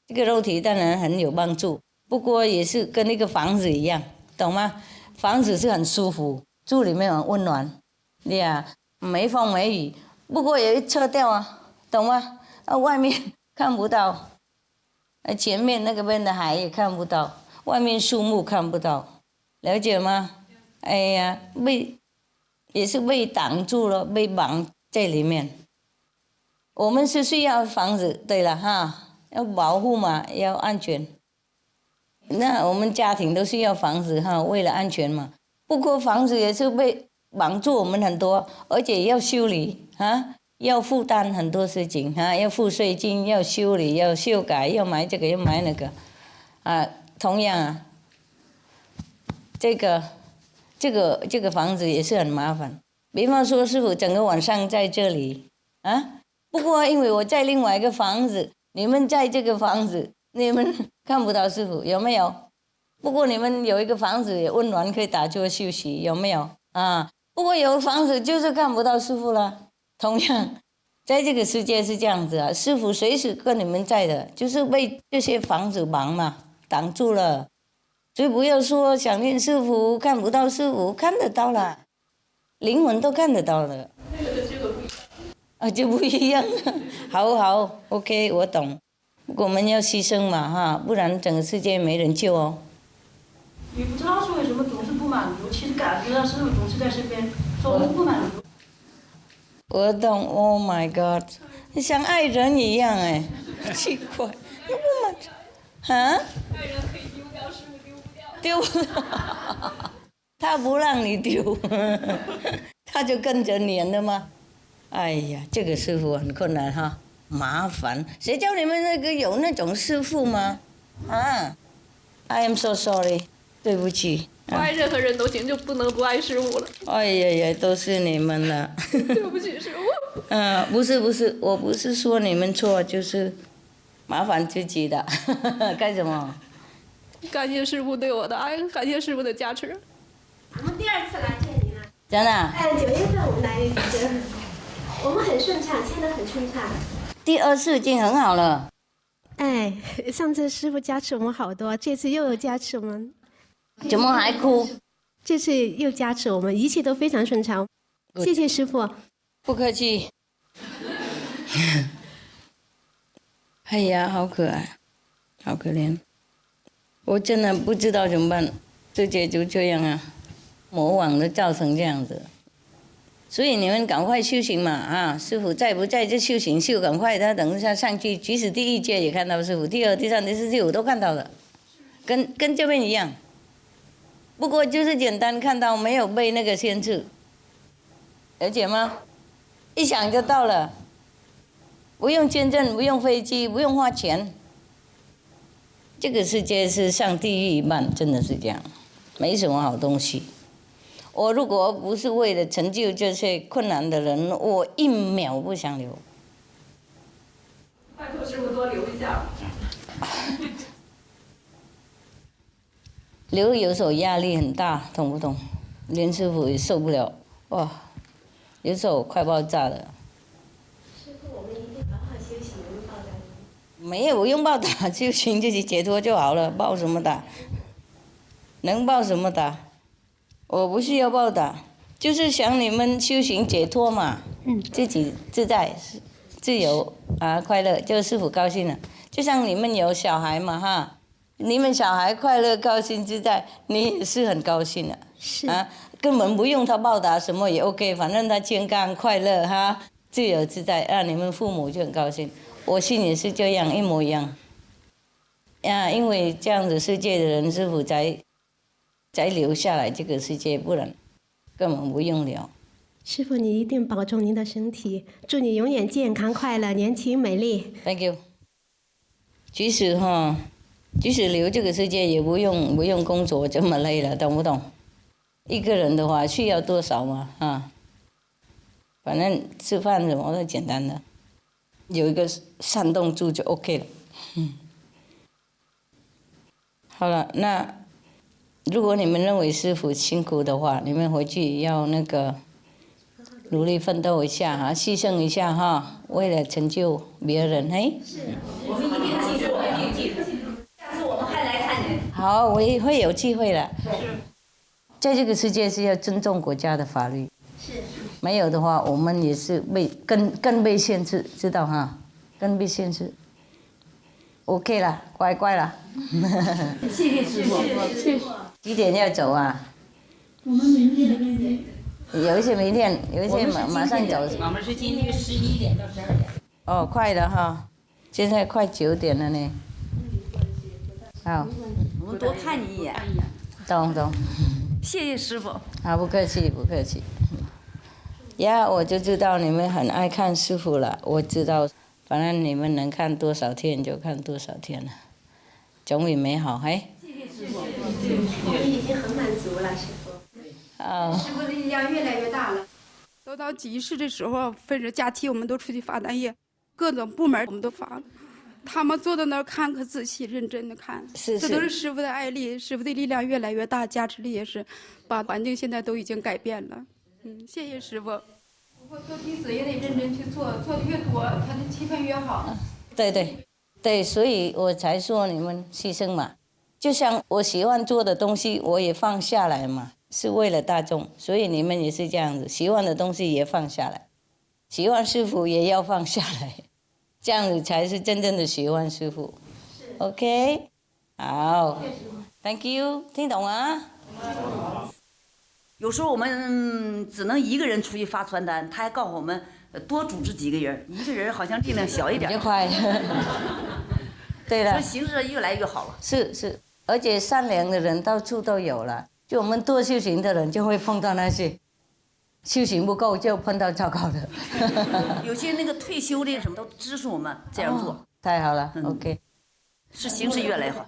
这个肉体当然很有帮助，不过也是跟一个房子一样，懂吗？房子是很舒服，住里面很温暖，呀，没风没雨。不过有一撤掉啊，懂吗？外面看不到，前面那个边的海也看不到，外面树木看不到，了解吗？哎呀，也是被挡住了，被绑在里面。我们是需要房子，对了哈，要保护嘛，要安全。那我们家庭都需要房子哈，为了安全嘛。不过房子也是被绑住我们很多，而且要修理啊，要负担很多事情啊，要付税金，要修理，要修改，要买这个，要买那个，啊，同样啊，这个房子也是很麻烦。比方说，师父整个晚上在这里啊，不过因为我在另外一个房子，你们在这个房子，你们看不到师父，有没有？不过你们有一个房子也温暖，可以打坐休息，有没有啊？不过有房子就是看不到师父了。同样，在这个世界是这样子啊，师父随时跟你们在的，就是被这些房子绑嘛，挡住了。所以不要说想念师父看不到师父，看得到了，灵魂都看得到了。啊，就不一样。好 ，OK， 我懂。不过我们要牺牲嘛哈，不然整个世界没人救哦。也不知道是为什么总是不满足，其实感觉到师父总是在身边，总不满足。我懂 ，Oh my God， 你像爱人一样哎，奇怪，又不满足，啊？爱人可以丢掉，师父丢不掉。丢不掉，他不让你丢，他就跟着撵的吗？哎呀，这个师父很困难哈，麻烦。谁叫你们那个有那种师父吗？啊 ，I am so sorry， 对不起。不爱任何人都行，就不能不爱师父了。哎呀呀，都是你们了。对不起，师父。不是，我不是说你们错，就是麻烦自己的。干什么？感谢师父对我的爱，感谢师父的加持。我们第二次来见您了。真的？9月份我们来，我们很顺畅，签得很顺畅。第二次已经很好了。哎，上次师父加持我们好多，这次又有加持我们。怎么还哭？这次又加持我们，一切都非常顺畅。谢谢师父。不客气。哎呀，好可爱，好可怜。我真的不知道怎么办，世界就这样啊，魔网都造成这样子。所以你们赶快修行嘛啊！师父在不在这修行修赶快，他等一下上去，即使第一届也看到师父，第二、第三、第四、第五都看到了，跟这边一样。不过就是简单看到，没有被那个限制，了解吗？一想就到了，不用签证，不用飞机，不用花钱。这个世界是像地狱一般，真的是这样，没什么好东西。我如果不是为了成就这些困难的人，我一秒不想留。拜托师父多留一下。留有时候压力很大，懂不懂？连师傅也受不了，哇，有时候快爆炸了。师父，我们一定好好修行，不用报答您。没有，不用报答，修行自己解脱就好了，报什么答？能报什么答？我不需要报答，就是想你们修行解脱嘛，自己自在、自由啊，快乐，就是师父高兴了。就像你们有小孩嘛哈。你们小孩快乐、高兴、自在，你也是很高兴的。是啊，根本不用他报答什么也 OK， 反正他健康、快乐哈，自由自在，你们父母就很高兴。我心也是这样，一模一样。因为这样子世界的人，师父才留下来这个世界，不然根本不用留。师父，你一定保重您的身体，祝你永远健康、快乐、年轻、美丽。Thank you。即使留这个世界，也不用工作这么累了，懂不懂？一个人的话需要多少嘛啊？反正吃饭什么都简单的，有一个山洞住就 OK 了。好了，那如果你们认为师父辛苦的话，你们回去要那个努力奋斗一下哈，牺牲一下哈，为了成就别人，嘿。是，我们一定记住，一定记住。下次我们还来看你。好，我也会有机会的。是。在这个世界是要尊重国家的法律。是。没有的话，我们也是更被限制，知道哈？更被限制。OK 了，乖乖了。谢谢师父，谢谢。几点要走啊？我们明天的有一些明天，有一些马上走。我们是今天11点到12点。哦，快了哈，现在快9点了呢。好。我们多看你一眼。懂。谢谢师父。好，不客气，不客气。呀，我就知道你们很爱看师父了。我知道，反正你们能看多少天就看多少天了，总比美好，嘿。谢谢师父。我们已经很满足了，师父。师父的力量越来越大了。都到集市的时候，分着假期，我们都出去发单页，各种部门我们都发。他们坐在那儿看，可仔细认真的看。是。这都是师父的爱力，师父的力量越来越大，加持力也是，把环境现在都已经改变了。谢谢师父。不过做弟子也得认真去做，做的越多，他的气氛越好。对，所以我才说你们牺牲嘛。就像我喜欢做的东西，我也放下来嘛，是为了大众，所以你们也是这样子，喜欢的东西也放下来，喜欢师父也要放下来，这样子才是真正的喜欢师父。OK， 好 ，Thank you， 听懂啊？有时候我们只能一个人出去发传单，他还告诉我们多组织几个人，一个人好像力量小一点。比较快。对了。所以形势越来越好了。是，而且善良的人到处都有了。就我们多修行的人，就会碰到那些修行不够，就碰到糟糕的。有些那个退休的什么都支持我们这样做。太好了 ，OK。是形势越来越好。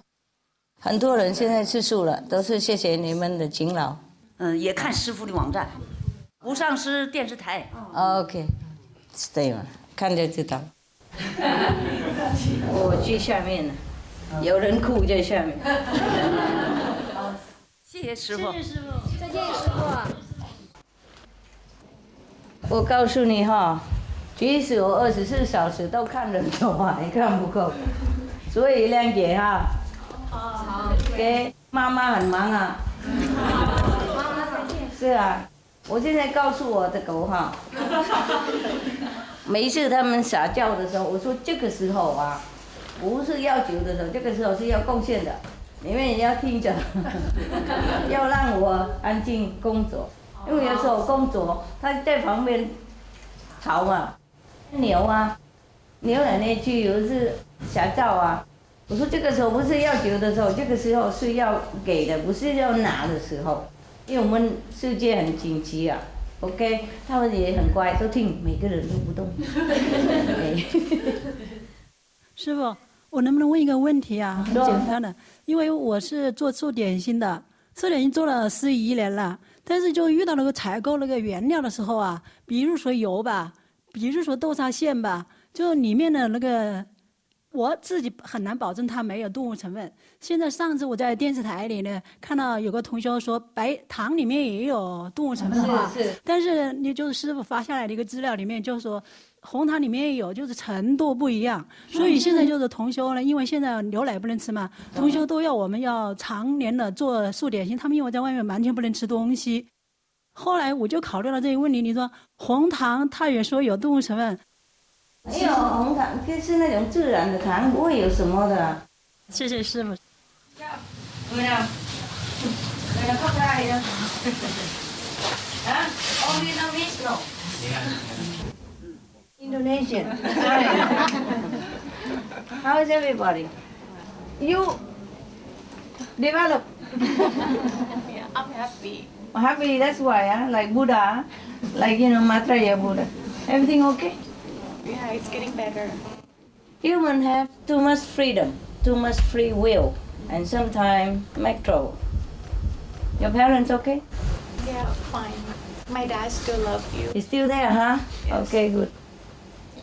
很多人现在吃素了，都是谢谢你们的勤劳。也看师父的网站，无上师电视台。OK， 对嘛，看就知道。我去下面了，有人哭在下面。谢谢师父。谢谢师父，再见师父。我告诉你哈，即使我24小时都看人的话，也看不够。所以亮姐哈，给妈妈很忙啊。是啊，我现在告诉我的狗哈，每一次他们撒娇的时候，我说这个时候啊，不是要求的时候，这个时候是要贡献的，你们也要听着，要让我安静工作，因为有时候工作他在旁边吵嘛，牛啊，牛奶奶去有时撒娇啊，我说这个时候不是要求的时候，这个时候是要给的，不是要拿的时候。因为我们世界很紧急啊 ，OK， 他们也很乖，都听，每个人都不动。师傅，我能不能问一个问题啊？很简单的，因为我是做素点心的，素点心做了11年了，但是就遇到那个采购那个原料的时候啊，比如说油吧，比如说豆沙馅吧，就里面的那个。我自己很难保证它没有动物成分。现在上次我在电视台里呢看到有个同学说白糖里面也有动物成分嘛，是。但是你就是师傅发下来的一个资料里面就是说红糖里面也有，就是程度不一样。所以现在就是同修呢，因为现在牛奶不能吃嘛，同修都要我们要常年的做素点心，他们因为在外面完全不能吃东西。后来我就考虑到这个问题，你说红糖它也说有动物成分。没有红糖，就是那种自然的糖，不会有什么的。谢谢师傅。没有，没有靠在呀。啊 ？Only Vietnamese no. Indonesian. How is everybody? You develop. Yeah, I'm happy. Happy, that's why, like Buddha, like Maitreya Buddha. Everything okay? Yeah, it's getting better. Humans have too much freedom, too much free will, and sometimes make trouble. Your parents okay? Yeah, fine. My dad still loves you. He's still there, huh? Yes. Okay, good.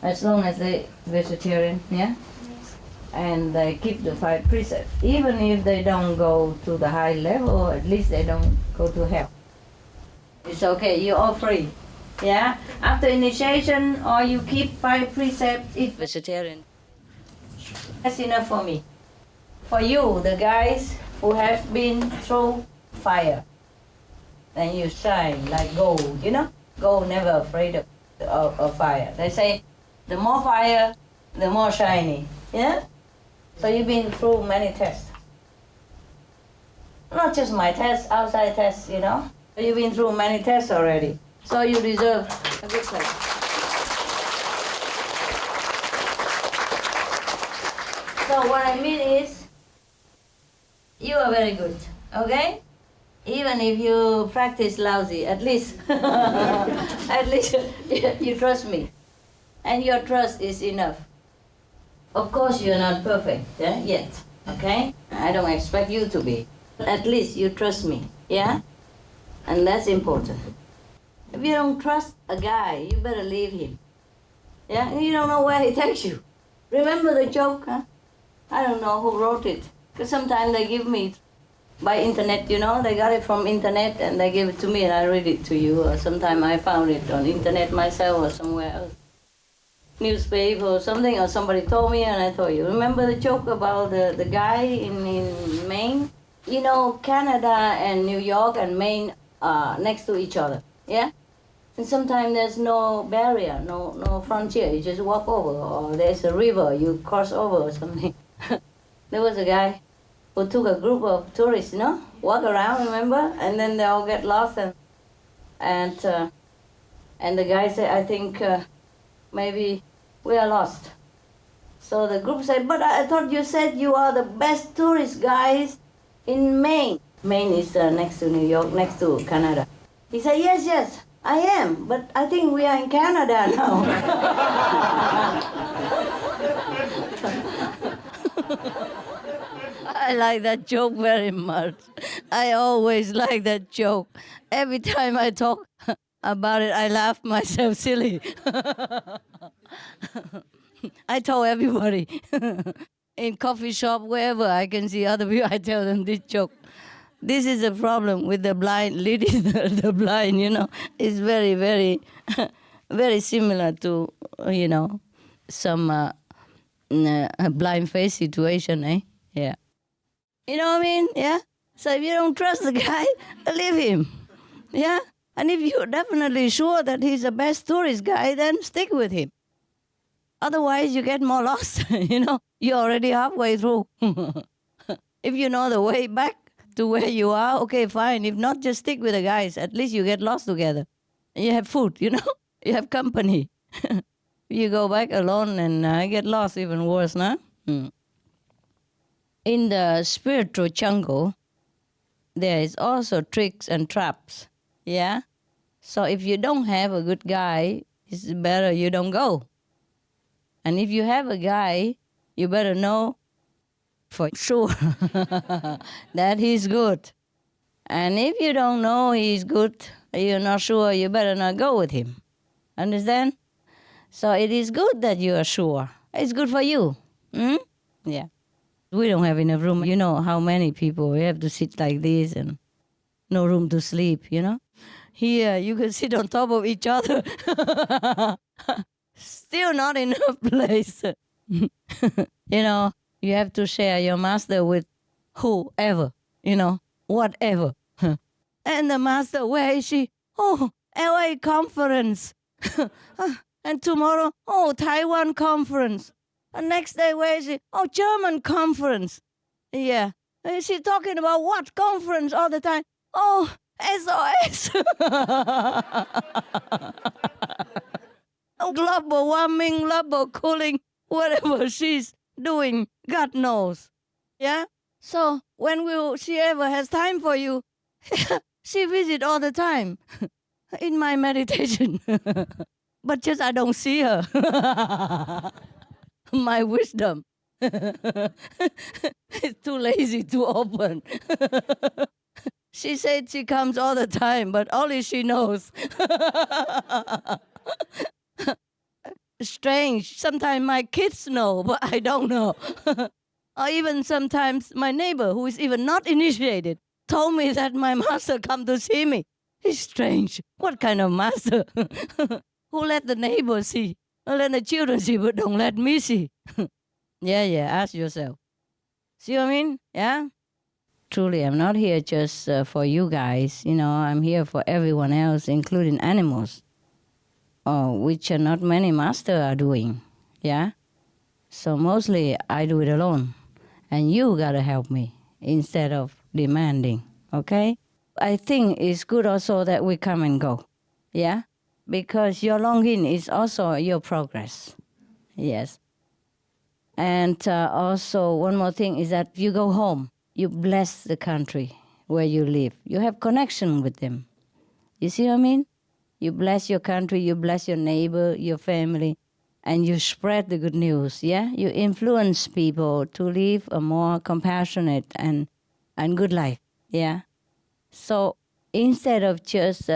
As long as they vegetarian, yeah? Yes. and they keep the 5 precepts. Even if they don't go to the high level, at least they don't go to hell. It's okay, you're all free. Yeah? After initiation, or you keep 5 precepts, eat vegetarian. That's enough for me. For you, the guys who have been through fire, then you shine like gold, you know? Gold never afraid of fire. They say, the more fire, the more shiny, yeah? So you've been through many tests. Not just my tests, outside tests, you know? You've been through many tests already. So you deserve a good place. So what I mean is, you are very good, okay? Even if you practice lousy, at least, at least you trust me. And your trust is enough. Of course you're not perfect yet, okay? I don't expect you to be. At least you trust me, yeah? And that's important. If you don't trust a guy, you better leave him. Yeah, you don't know where he takes you. Remember the joke, huh? I don't know who wrote it. Because sometimes they give me by internet, you know, they got it from internet and they give it to me and I read it to you. Or sometimes I found it on internet myself or somewhere else. Newspaper or something, or somebody told me and I told you. Remember the joke about the guy in Maine? You know, Canada and New York and Maine are next to each other, yeah? And sometimes there's no barrier, no frontier. You just walk over, or there's a river, you cross over or something. There was a guy who took a group of tourists, you know, walk around, remember? And then they all get lost and the guy said, I think maybe we are lost. So the group said, but I thought you said you are the best tourist guys in Maine. Maine is next to New York, next to Canada. He said, yes, I am, but I think we are in Canada now. I like that joke very much. I always like that joke. Every time I talk about it, I laugh myself silly. I tell everybody. In coffee shop, wherever I can see other people, I tell them this joke. This is a problem with the blind, leading the blind, you know. It's very, very, very similar to, you know, some blind face situation, eh? Yeah. You know what I mean? Yeah? So if you don't trust the guy, leave him. Yeah? And if you're definitely sure that he's the best tourist guy, then stick with him. Otherwise, you get more lost, you know. You're already halfway through. If you know the way back to where you are, okay, fine. If not, just stick with the guys. At least you get lost together. You have food, you know. You have company. You go back alone and get lost, even worse, no? In the spiritual jungle, there is also tricks and traps, yeah? So if you don't have a good guy, it's better you don't go. And if you have a guy, you better know for sure that he's good. And if you don't know he's good, you're not sure, you better not go with him. Understand? So it is good that you are sure. It's good for you. Yeah. We don't have enough room. You know how many people, we have to sit like this and no room to sleep, you know? Here, you can sit on top of each other. Still not enough place. You know, you have to share your master with whoever, you know, whatever. And the master, where is she? Oh, LA conference. And tomorrow, oh, Taiwan conference. And next day, where is she? Oh, German conference. Yeah. Is she talking about what conference all the time? Oh, SOS. Global warming, global cooling, whatever she's doing, God knows. Yeah? So when she ever has time for you, she visits all the time in my meditation. But just I don't see her. My wisdom. It's too lazy to open. She said she comes all the time, but only she knows. strange. Sometimes my kids know, but I don't know. Or even sometimes my neighbor, who is even not initiated, told me that my master come to see me. It's strange. What kind of master? Who let the neighbor see? Or let the children see, but don't let me see. Yeah, ask yourself. See what I mean? Yeah? Truly, I'm not here just for you guys. I'm here for everyone else, including animals, which not many masters are doing. Yeah? So mostly I do it alone. And you gotta help me instead of demanding, okay? I think it's good also that we come and go, yeah? Because your longing is also your progress, yes. And also one more thing is that you go home, you bless the country where you live. You have connection with them. You see what I mean? You bless your country, you bless your neighbor, your family, and you spread the good news, yeah? You influence people to live a more compassionate and good life, yeah? So instead of just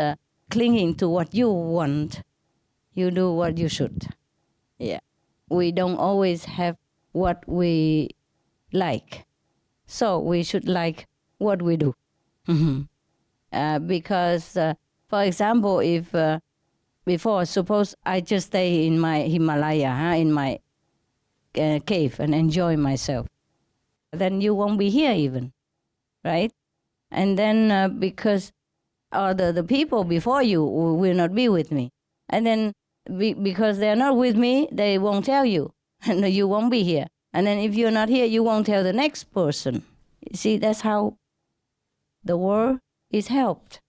clinging to what you want, you do what you should, yeah? We don't always have what we like, so we should like what we do. Because, for example, if before, suppose I just stay in my Himalaya, in my cave and enjoy myself, then you won't be here even, right? And then because the people before you will not be with me. And then because they're not with me, they won't tell you, and you won't be here. And then if you're not here, you won't tell the next person. You see, that's how the world is helped.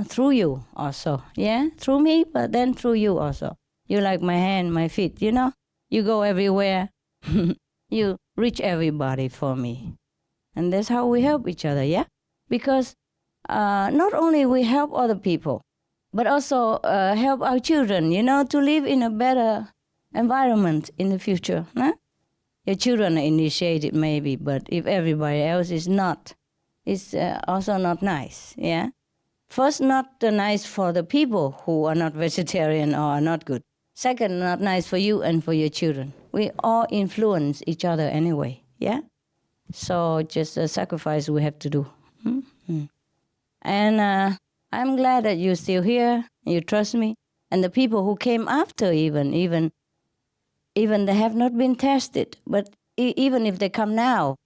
Through you also. Yeah, through me, but then through you also. You like my hand, my feet, You go everywhere. You reach everybody for me. And that's how we help each other, yeah? Because not only we help other people, but also help our children, to live in a better environment in the future. Huh? Your children are initiated maybe, but if everybody else is not, it's also not nice, yeah? First, not nice for the people who are not vegetarian or are not good. Second, not nice for you and for your children. We all influence each other anyway, yeah? So just a sacrifice we have to do. Mm-hmm. And I'm glad that you're still here, you trust me. And the people who came after even they have not been tested. But even if they come now,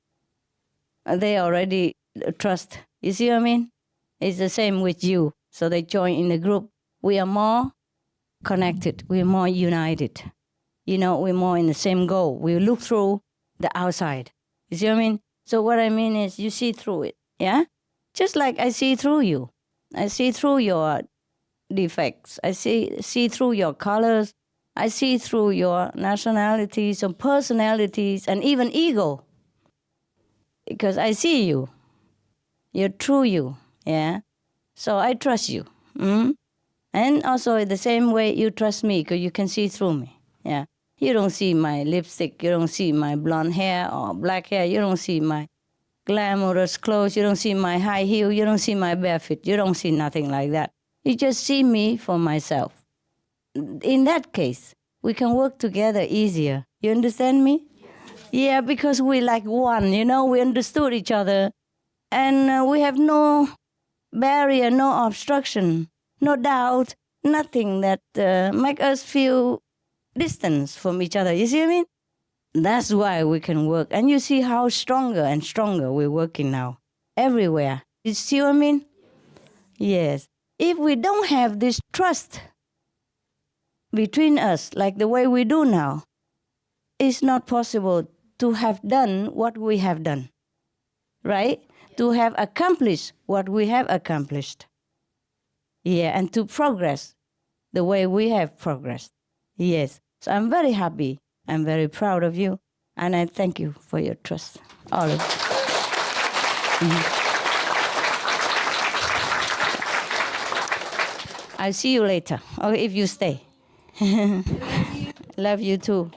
they already trust. You see what I mean? It's the same with you. So they join in the group. We are more connected. We're more united. We're more in the same goal. We look through the outside. You see what I mean? So what I mean is you see through it, yeah? Just like I see through you. I see through your defects. I see through your colors. I see through your nationalities or personalities and even ego. Because I see you. You're true you. Yeah, so I trust you. And also in the same way you trust me because you can see through me. Yeah, you don't see my lipstick, you don't see my blonde hair or black hair, you don't see my glamorous clothes, you don't see my high heel, you don't see my bare feet, you don't see nothing like that. You just see me for myself. In that case, we can work together easier. You understand me? Yeah, because we like one, we understood each other and we have no barrier, no obstruction, no doubt, nothing that make us feel distance from each other. You see what I mean? That's why we can work. And you see how stronger and stronger we're working now. Everywhere. You see what I mean? Yes. If we don't have this trust between us like the way we do now, it's not possible to have done what we have done. Right? To have accomplished what we have accomplished. Yeah, and to progress the way we have progressed. Yes. So I'm very happy. I'm very proud of you. And I thank you for your trust. All of you. I'll see you later, or if you stay. Love you too.